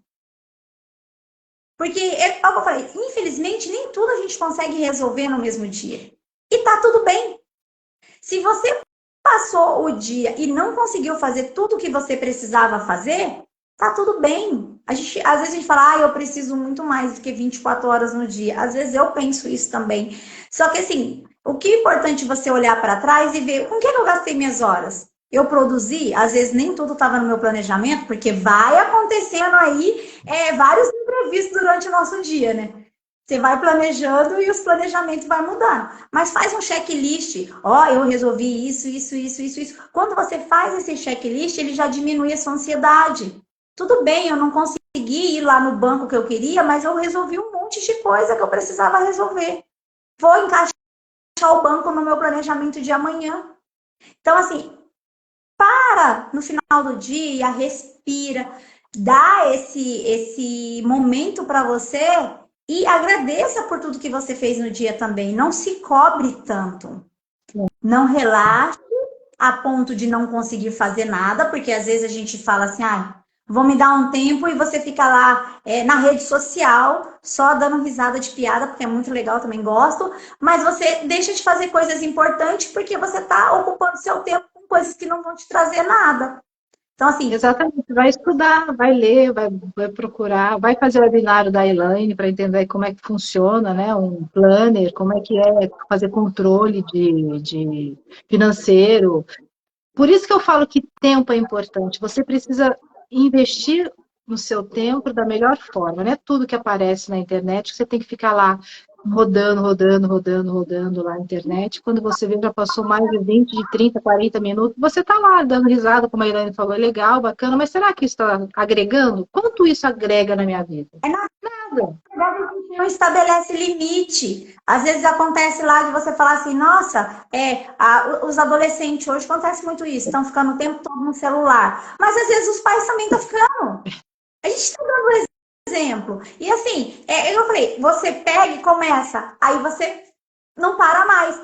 Porque, como eu falei, infelizmente, nem tudo a gente consegue resolver no mesmo dia. E tá tudo bem. Se você passou o dia e não conseguiu fazer tudo o que você precisava fazer, tá tudo bem. Às vezes a gente fala, eu preciso muito mais do que 24 horas no dia. Às vezes eu penso isso também. Só que assim, o que é importante você olhar para trás e ver com que eu gastei minhas horas? Eu produzi, às vezes nem tudo estava no meu planejamento, porque vai acontecendo aí vários imprevistos durante o nosso dia, né? Você vai planejando e os planejamentos vão mudando. Mas faz um checklist. Eu resolvi isso, isso, isso, isso, isso. Quando você faz esse checklist, ele já diminui a sua ansiedade. Tudo bem, eu não consegui ir lá no banco que eu queria, mas eu resolvi um monte de coisa que eu precisava resolver. Vou encaixar o banco no meu planejamento de amanhã. Então, assim, para no final do dia, respira, dá esse momento para você e agradeça por tudo que você fez no dia também. Não se cobre tanto. Não relaxe a ponto de não conseguir fazer nada, porque às vezes a gente fala assim, vou me dar um tempo e você fica lá na rede social só dando risada de piada, porque é muito legal, também gosto, mas você deixa de fazer coisas importantes porque você está ocupando seu tempo com coisas que não vão te trazer nada. Então, assim... Exatamente, vai estudar, vai ler, vai procurar, vai fazer o webinário da Elaine para entender como é que funciona, né? Um planner, como é que é fazer controle de financeiro. Por isso que eu falo que tempo é importante. Você precisa investir no seu tempo da melhor forma. Não é tudo que aparece na internet que você tem que ficar lá rodando lá na internet. Quando você vê, já passou mais de 20, de 30, 40 minutos. Você está lá dando risada, como a Elaine falou, é legal, bacana, mas será que isso está agregando? Quanto isso agrega na minha vida? É nada. Nada. A gente não estabelece limite. Às vezes acontece lá de você falar assim, nossa, os adolescentes hoje acontece muito isso, estão ficando o tempo todo no celular. Mas às vezes os pais também estão ficando. A gente está dando exemplo. E assim, eu falei, você pega e começa, aí você não para mais.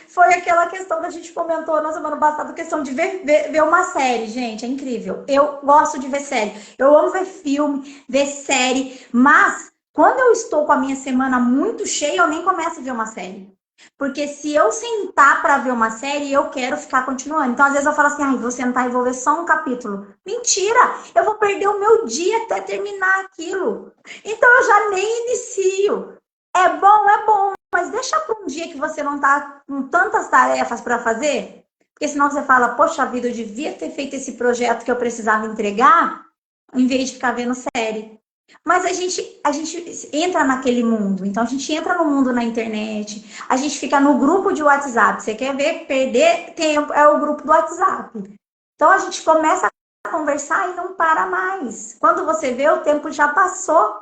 Foi aquela questão que a gente comentou na semana passada, questão de ver uma série, gente, é incrível. Eu gosto de ver série. Eu amo ver filme, ver série, mas quando eu estou com a minha semana muito cheia, eu nem começo a ver uma série. Porque se eu sentar para ver uma série, eu quero ficar continuando. Então, às vezes eu falo assim, ai, vou sentar e vou ver só um capítulo. Mentira! Eu vou perder o meu dia até terminar aquilo. Então, eu já nem inicio. É bom, mas deixa para um dia que você não está com tantas tarefas para fazer. Porque senão você fala, poxa vida, eu devia ter feito esse projeto que eu precisava entregar, em vez de ficar vendo série. Mas a gente entra naquele mundo. Então, a gente entra no mundo na internet. A gente fica no grupo de WhatsApp. Você quer ver perder tempo? É o grupo do WhatsApp. Então, a gente começa a conversar e não para mais. Quando você vê, o tempo já passou.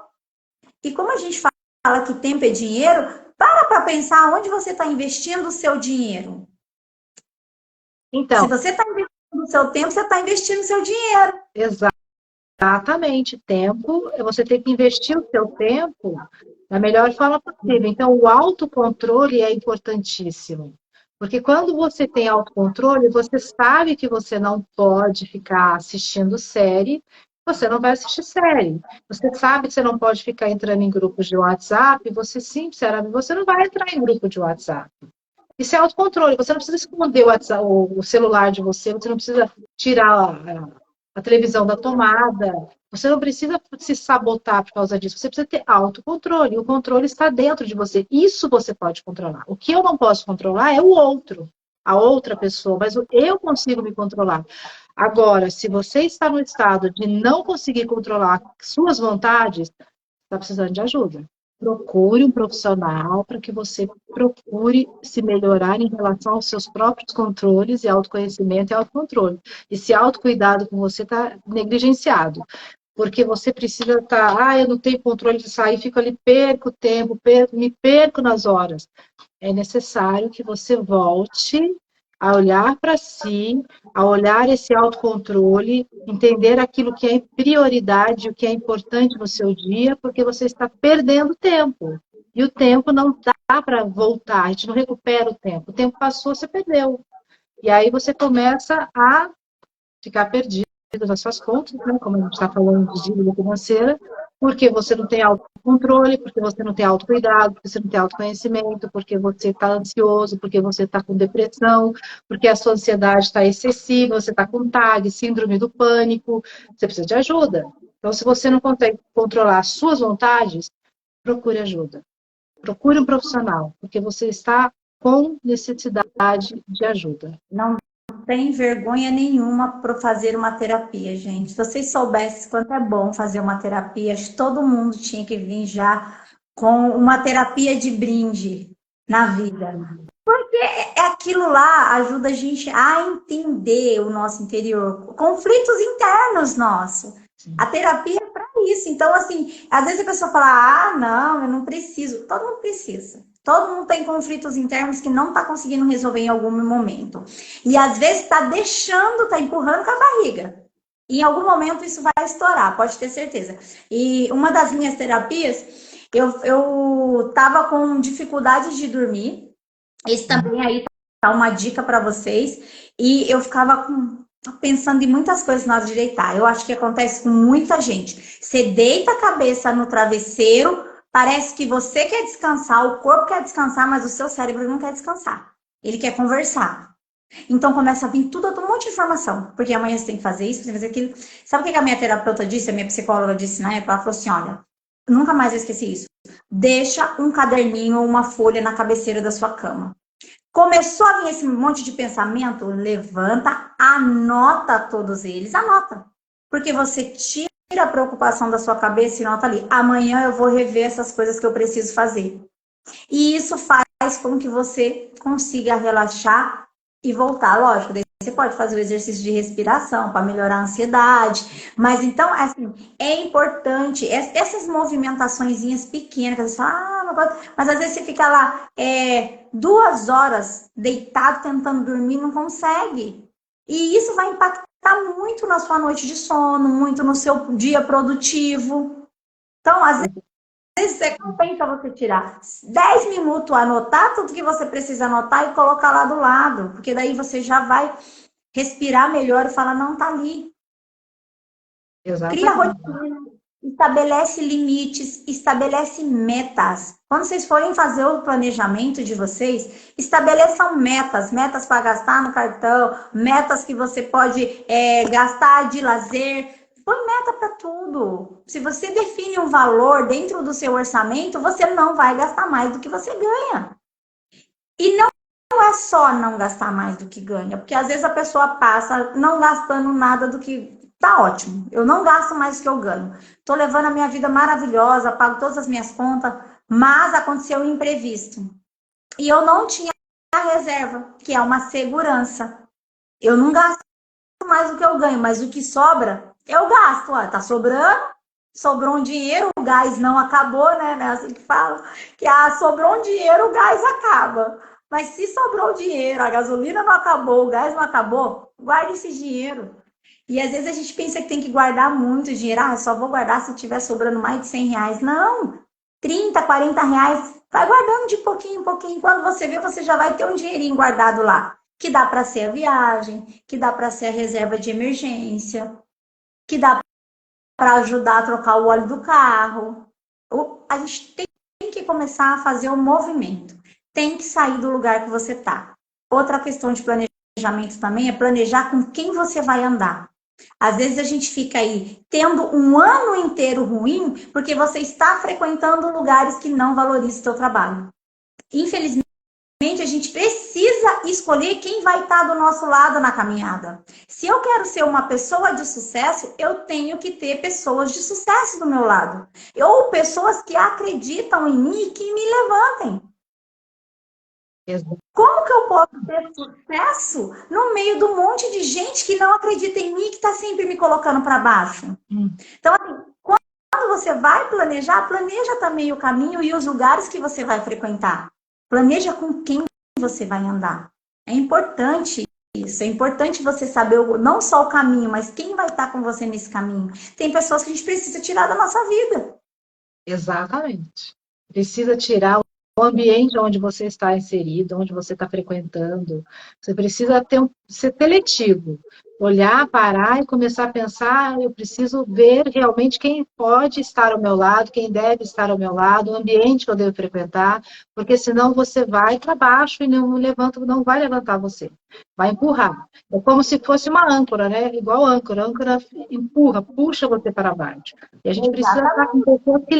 E como a gente fala que tempo é dinheiro, para pensar onde você está investindo o seu dinheiro. Então, se você está investindo o seu tempo, você está investindo o seu dinheiro. Exatamente, tempo, você tem que investir o seu tempo da melhor forma possível. Então, o autocontrole é importantíssimo. Porque quando você tem autocontrole, você sabe que você não pode ficar assistindo série, você não vai assistir série. Você sabe que você não pode ficar entrando em grupos de WhatsApp, você, sinceramente, você não vai entrar em grupo de WhatsApp. Isso é autocontrole, você não precisa esconder o celular de você, você não precisa tirar a televisão da tomada, você não precisa se sabotar por causa disso, você precisa ter autocontrole, o controle está dentro de você, isso você pode controlar. O que eu não posso controlar é o outro, a outra pessoa, mas eu consigo me controlar. Agora, se você está no estado de não conseguir controlar suas vontades, está precisando de ajuda. Procure um profissional para que você procure se melhorar em relação aos seus próprios controles e autoconhecimento e autocontrole. Esse autocuidado com você está negligenciado. Porque você precisa estar, eu não tenho controle de sair, fico ali, perco tempo, me perco nas horas. É necessário que você volte a olhar para si, a olhar esse autocontrole, entender aquilo que é prioridade, o que é importante no seu dia, porque você está perdendo tempo. E o tempo não dá para voltar, a gente não recupera o tempo. O tempo passou, você perdeu. E aí você começa a ficar perdido nas suas contas, né? Como a gente está falando de dívida financeira, porque você não tem autocontrole, porque você não tem autocuidado, porque você não tem autoconhecimento, porque você está ansioso, porque você está com depressão, porque a sua ansiedade está excessiva, você está com TAG, síndrome do pânico, você precisa de ajuda. Então, se você não consegue controlar as suas vontades, procure ajuda. Procure um profissional, porque você está com necessidade de ajuda. Não tem vergonha nenhuma para fazer uma terapia, gente. Se vocês soubessem quanto é bom fazer uma terapia, acho que todo mundo tinha que vir já com uma terapia de brinde na vida. Porque aquilo lá ajuda a gente a entender o nosso interior, conflitos internos nossos. A terapia é para isso. Então, assim, às vezes a pessoa fala, não, eu não preciso. Todo mundo precisa. Todo mundo tem conflitos internos que não está conseguindo resolver em algum momento. E às vezes está deixando, está empurrando com a barriga. E em algum momento isso vai estourar, pode ter certeza. E uma das minhas terapias, eu estava com dificuldades de dormir. Esse também aí tá uma dica para vocês. E eu ficava pensando em muitas coisas na hora de deitar. Eu acho que acontece com muita gente. Você deita a cabeça no travesseiro, parece que você quer descansar, o corpo quer descansar, mas o seu cérebro não quer descansar. Ele quer conversar. Então começa a vir um monte de informação. Porque amanhã você tem que fazer isso, você tem que fazer aquilo. Sabe o que a minha terapeuta disse, a minha psicóloga disse na época? Ela falou assim, olha, nunca mais eu esqueci isso. Deixa um caderninho ou uma folha na cabeceira da sua cama. Começou a vir esse monte de pensamento, levanta, anota todos eles, anota. Porque você tira a preocupação da sua cabeça e nota ali. Amanhã eu vou rever essas coisas que eu preciso fazer. E isso faz com que você consiga relaxar e voltar. Lógico, daí você pode fazer o exercício de respiração para melhorar a ansiedade. Mas então, assim, é importante essas movimentaçõezinhas pequenas, que você fala, mas às vezes você fica lá 2 horas deitado tentando dormir, não consegue. E isso vai impactar muito na sua noite de sono, muito no seu dia produtivo. Então, às vezes você compensa você tirar 10 minutos, anotar tudo que você precisa anotar e colocar lá do lado, porque daí você já vai respirar melhor e falar, não, tá ali. Cria Exatamente. rotina, estabelece limites, estabelece metas. Quando vocês forem fazer o planejamento de vocês, estabeleçam metas, metas para gastar no cartão, metas que você pode gastar de lazer. Põe meta para tudo. Se você define um valor dentro do seu orçamento, você não vai gastar mais do que você ganha. E não é só não gastar mais do que ganha, porque às vezes a pessoa passa não gastando nada do que tá ótimo. Eu não gasto mais do que eu ganho. Tô levando a minha vida maravilhosa, pago todas as minhas contas, mas aconteceu um imprevisto. E eu não tinha a reserva, que é uma segurança. Eu não gasto mais do que eu ganho, mas o que sobra, eu gasto. Ó, tá sobrando, sobrou um dinheiro, o gás não acabou, né? Assim que fala, que sobrou um dinheiro, o gás acaba. Mas se sobrou dinheiro, a gasolina não acabou, o gás não acabou, guarde esse dinheiro. E às vezes a gente pensa que tem que guardar muito dinheiro. Só vou guardar se tiver sobrando mais de 100 reais. Não! 30, 40 reais. Vai guardando de pouquinho em pouquinho. Quando você vê, você já vai ter um dinheirinho guardado lá. Que dá para ser a viagem, que dá para ser a reserva de emergência, que dá para ajudar a trocar o óleo do carro. A gente tem que começar a fazer o movimento. Tem que sair do lugar que você está. Outra questão de planejamento também é planejar com quem você vai andar. Às vezes a gente fica aí tendo um ano inteiro ruim porque você está frequentando lugares que não valorizam o seu trabalho. Infelizmente, a gente precisa escolher quem vai estar do nosso lado na caminhada. Se eu quero ser uma pessoa de sucesso, eu tenho que ter pessoas de sucesso do meu lado. Ou pessoas que acreditam em mim e que me levantem. Como que eu posso ter sucesso no meio de um monte de gente que não acredita em mim e que está sempre me colocando para baixo? Então, assim, quando você vai planejar, planeja também o caminho e os lugares que você vai frequentar. Planeja com quem você vai andar. É importante isso. É importante você saber não só o caminho, mas quem vai estar com você nesse caminho. Tem pessoas que a gente precisa tirar da nossa vida. Exatamente. Precisa tirar o ambiente onde você está inserido, onde você está frequentando. Você precisa ser seletivo. Olhar, parar e começar a pensar, eu preciso ver realmente quem pode estar ao meu lado, quem deve estar ao meu lado, o ambiente que eu devo frequentar, porque senão você vai para baixo e não vai levantar você. Vai empurrar. É como se fosse uma âncora, né? Igual âncora. A âncora empurra, puxa você para baixo. E a gente precisa estar com pessoas que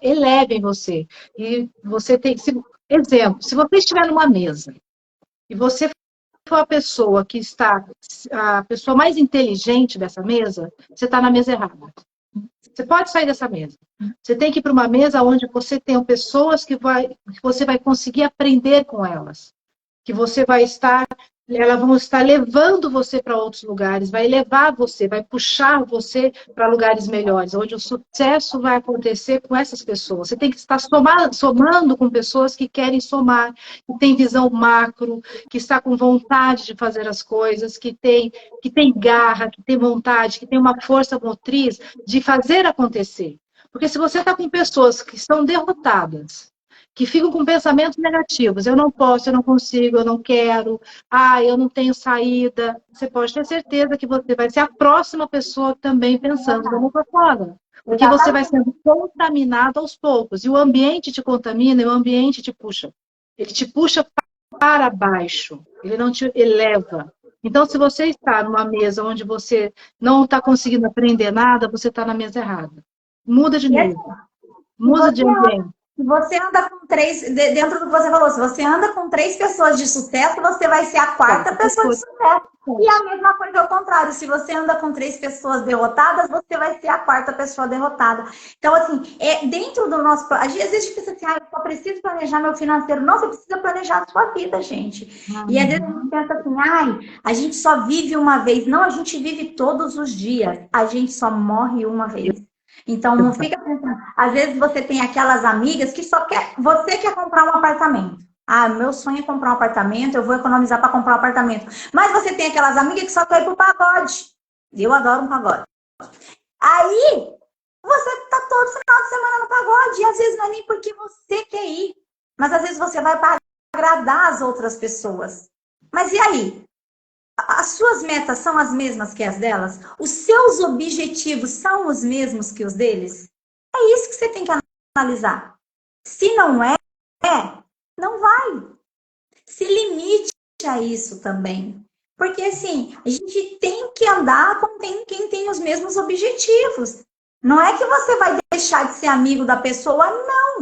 elevem você. E você tem... Exemplo, se você estiver numa mesa e você for a pessoa que está, a pessoa mais inteligente dessa mesa, você está na mesa errada. Você pode sair dessa mesa. Você tem que ir para uma mesa onde você tem pessoas que você vai conseguir aprender com elas. Que você vai estar, elas vão estar levando você para outros lugares, vai levar você, vai puxar você para lugares melhores, onde o sucesso vai acontecer com essas pessoas. Você tem que estar somando com pessoas que querem somar, que têm visão macro, que está com vontade de fazer as coisas, que tem garra, que tem vontade, que tem uma força motriz de fazer acontecer. Porque se você está com pessoas que estão derrotadas, que ficam com pensamentos negativos. Eu não posso, eu não consigo, eu não quero. Eu não tenho saída. Você pode ter certeza que você vai ser a próxima pessoa também pensando da mesma forma. Porque você vai sendo contaminado aos poucos. E o ambiente te contamina e o ambiente te puxa. Ele te puxa para baixo. Ele não te eleva. Então, se você está numa mesa onde você não está conseguindo aprender nada, você está na mesa errada. Muda de novo. Muda de ambiente. Se você anda com três, dentro do que você falou, se você anda com 3 pessoas de sucesso, você vai ser a quarta pessoa de sucesso. E a mesma coisa ao contrário, se você anda com 3 pessoas derrotadas, você vai ser a quarta pessoa derrotada. Então, assim, dentro do nosso... Às vezes a gente pensa assim, eu só preciso planejar meu financeiro. Não, você precisa planejar a sua vida, gente. E às vezes a gente pensa assim, a gente só vive uma vez. Não, a gente vive todos os dias. A gente só morre uma vez. Então, não fica pensando. Às vezes você tem aquelas amigas que só quer. Você quer comprar um apartamento. Meu sonho é comprar um apartamento, eu vou economizar para comprar um apartamento. Mas você tem aquelas amigas que só querem ir pro pagode. Eu adoro um pagode. Aí, você tá todo final de semana no pagode. E às vezes não é nem porque você quer ir. Mas às vezes você vai para agradar as outras pessoas. Mas e aí? As suas metas são as mesmas que as delas? Os seus objetivos são os mesmos que os deles? É isso que você tem que analisar. Se não é, não vai. Se limite a isso também. Porque, assim, a gente tem que andar com quem tem os mesmos objetivos. Não é que você vai deixar de ser amigo da pessoa,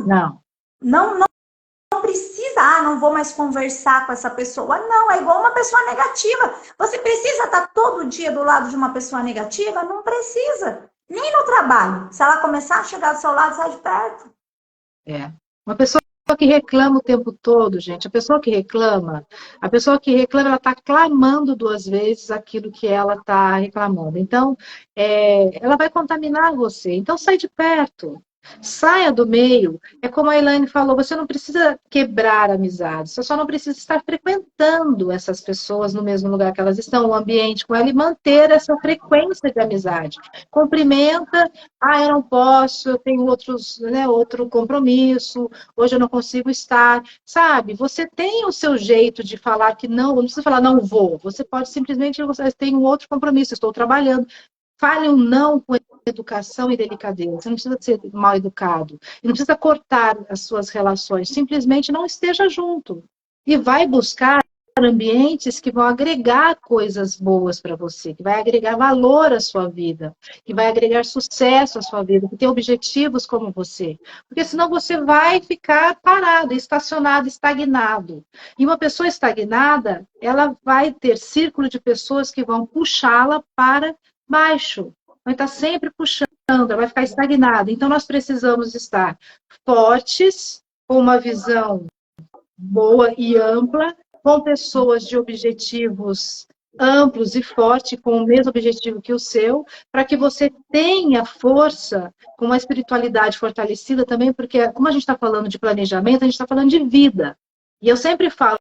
não. Não precisa, não vou mais conversar com essa pessoa. Não, é igual uma pessoa negativa. Você precisa estar todo dia do lado de uma pessoa negativa? Não precisa. Nem no trabalho. Se ela começar a chegar do seu lado, sai de perto. Uma pessoa que reclama o tempo todo, gente, a pessoa que reclama, ela está clamando 2 vezes aquilo que ela está reclamando. Então, ela vai contaminar você. Então, sai de perto. Saia do meio. É como a Elaine falou, você não precisa quebrar amizades, você só não precisa estar frequentando essas pessoas no mesmo lugar que elas estão, o ambiente com ela, e manter essa frequência de amizade. Cumprimenta, eu não posso, eu tenho outro compromisso, hoje eu não consigo estar. Sabe, você tem o seu jeito de falar que não precisa falar não vou, você pode simplesmente, você tem um outro compromisso, estou trabalhando. Fale um não com educação e delicadeza. Você não precisa ser mal educado. E não precisa cortar as suas relações. Simplesmente não esteja junto. E vai buscar ambientes que vão agregar coisas boas para você, que vai agregar valor à sua vida, que vai agregar sucesso à sua vida, que tem objetivos como você. Porque senão você vai ficar parado, estacionado, estagnado. E uma pessoa estagnada, ela vai ter círculo de pessoas que vão puxá-la para baixo, vai estar sempre puxando, vai ficar estagnada. Então, nós precisamos estar fortes, com uma visão boa e ampla, com pessoas de objetivos amplos e fortes, com o mesmo objetivo que o seu, para que você tenha força, com uma espiritualidade fortalecida também, porque, como a gente está falando de planejamento, a gente está falando de vida. E eu sempre falo,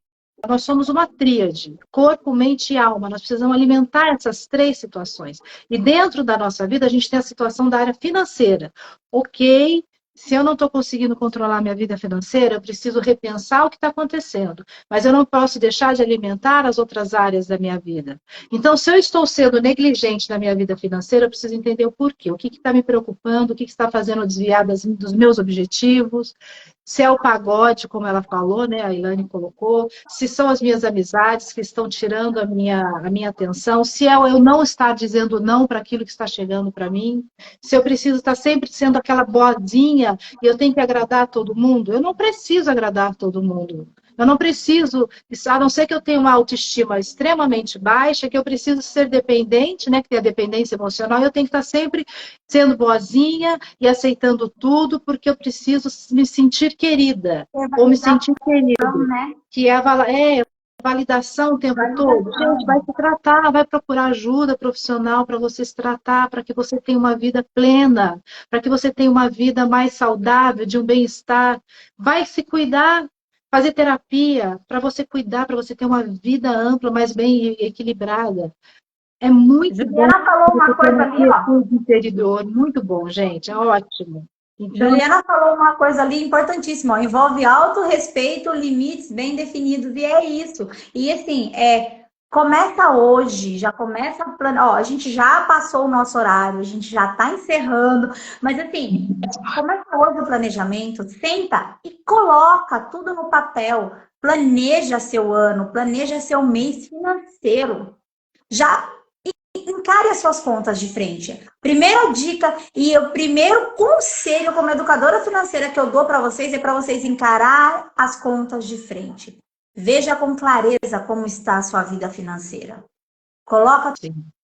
nós somos uma tríade, corpo, mente e alma. Nós precisamos alimentar essas 3 situações. E dentro da nossa vida, a gente tem a situação da área financeira. Ok, se eu não estou conseguindo controlar minha vida financeira, eu preciso repensar o que está acontecendo. Mas eu não posso deixar de alimentar as outras áreas da minha vida. Então, se eu estou sendo negligente na minha vida financeira, eu preciso entender o porquê. O que está me preocupando, o que está fazendo eu desviar dos meus objetivos. Se é o pagode, como ela falou, né, a Ilane colocou, se são as minhas amizades que estão tirando a minha atenção, se é eu não estar dizendo não para aquilo que está chegando para mim, se eu preciso estar sempre sendo aquela boazinha e eu tenho que agradar todo mundo, eu não preciso agradar todo mundo. Eu não preciso, a não ser que eu tenha uma autoestima extremamente baixa, que eu preciso ser dependente, né, que tem a dependência emocional, eu tenho que estar sempre sendo boazinha e aceitando tudo, porque eu preciso me sentir querida, ou me sentir querido, né? que é a validação o tempo todo. Gente, vai se tratar, vai procurar ajuda profissional para você se tratar, para que você tenha uma vida plena, para que você tenha uma vida mais saudável, de um bem-estar. Vai se cuidar, fazer terapia, para você cuidar, para você ter uma vida ampla, mas bem equilibrada. É muito Juliana bom falou uma coisa ali, ó. interior, muito bom, gente, é ótimo. Então, Juliana falou uma coisa ali importantíssima, ó, envolve autorrespeito, limites bem definidos, e é isso. E assim, começa hoje, já começa a planejar. Ó, a gente já passou o nosso horário, a gente já está encerrando, mas assim, começa hoje o planejamento, senta e coloca tudo no papel. Planeja seu ano, planeja seu mês financeiro. Já encare as suas contas de frente. Primeira dica e o primeiro conselho como educadora financeira que eu dou para vocês é para vocês encarar as contas de frente. Veja com clareza como está a sua vida financeira. Coloca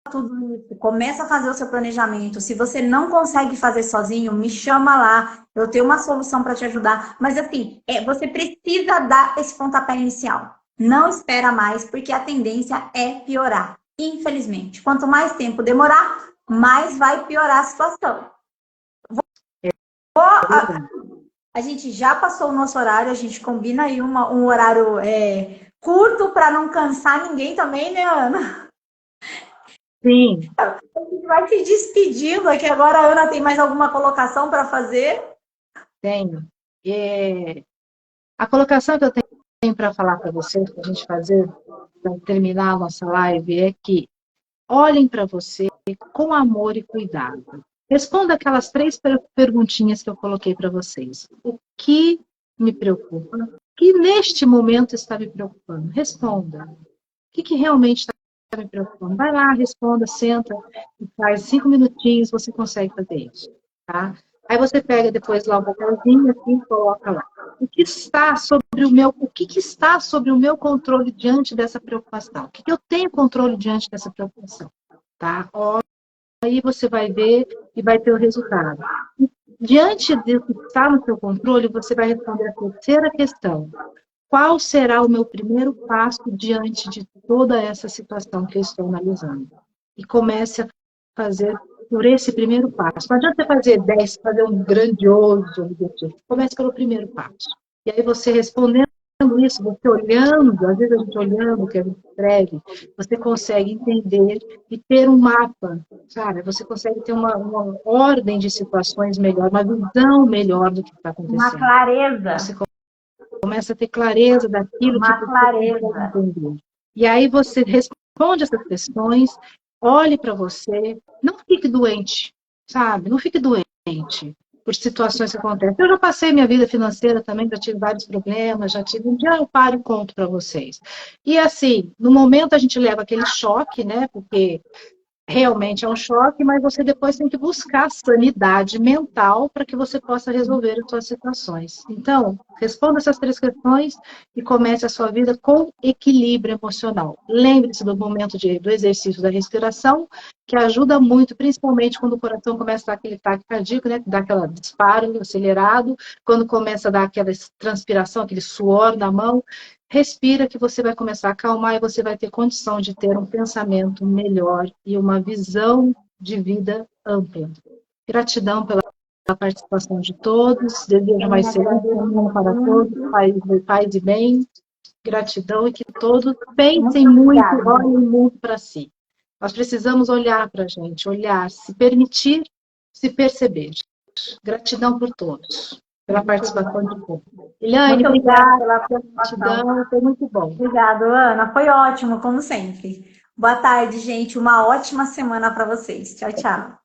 tudo isso, começa a fazer o seu planejamento. Se você não consegue fazer sozinho, me chama lá. Eu tenho uma solução para te ajudar. Mas assim, você precisa dar esse pontapé inicial. Não espera mais, porque a tendência é piorar. Infelizmente. Quanto mais tempo demorar, mais vai piorar a situação. A gente já passou o nosso horário, a gente combina aí um horário curto para não cansar ninguém também, né, Ana? Sim. A gente vai se despedindo aqui agora. A Ana tem mais alguma colocação para fazer? Tenho. A colocação que eu tenho para falar para vocês, para a gente fazer, para terminar a nossa live, é que olhem para você com amor e cuidado. Responda aquelas 3 perguntinhas que eu coloquei para vocês. O que me preocupa? O que neste momento está me preocupando? Responda. O que realmente está me preocupando? Vai lá, responda, senta e faz 5 minutinhos, você consegue fazer isso. Tá? Aí você pega depois lá o papelzinho assim, e coloca lá. O que está sobre o meu controle diante dessa preocupação? O que eu tenho controle diante dessa preocupação? Tá? Aí você vai ver e vai ter o resultado. Diante do que está no seu controle, você vai responder a terceira questão. Qual será o meu primeiro passo diante de toda essa situação que eu estou analisando? E comece a fazer por esse primeiro passo. Não adianta você fazer 10, fazer um grandioso objetivo. Comece pelo primeiro passo. E aí você respondendo isso, você olhando, às vezes a gente olhando o que a gente escreve, você consegue entender e ter um mapa, sabe? Você consegue ter uma ordem de situações melhor, uma visão melhor do que está acontecendo. Uma clareza. Você começa a ter clareza daquilo que você clareza. entender. E aí você responde essas questões, olhe para você, não fique doente, sabe? Não fique doente por situações que acontecem. Eu já passei minha vida financeira também, já tive vários problemas, já tive... Um dia eu paro e conto para vocês. E assim, no momento a gente leva aquele choque, né? Porque realmente é um choque, mas você depois tem que buscar sanidade mental para que você possa resolver as suas situações. Então, responda essas 3 questões e comece a sua vida com equilíbrio emocional. Lembre-se do momento do exercício da respiração, que ajuda muito, principalmente quando o coração começa a dar aquele ataque cardíaco, né, que dá aquele disparo acelerado, quando começa a dar aquela transpiração, aquele suor na mão. Respira que você vai começar a acalmar e você vai ter condição de ter um pensamento melhor e uma visão de vida ampla. Gratidão pela participação de todos. Desejo uma excelente semana para todos. Paz e bem. Gratidão e que todos pensem muito, olhem muito para si. Nós precisamos olhar para a gente, olhar, se permitir, se perceber. Gratidão por todos. Pela participação de todos. Eliane, obrigada pela participação, foi muito bom. Obrigada, Ana, foi ótimo, como sempre. Boa tarde, gente, uma ótima semana para vocês. Tchau, tchau.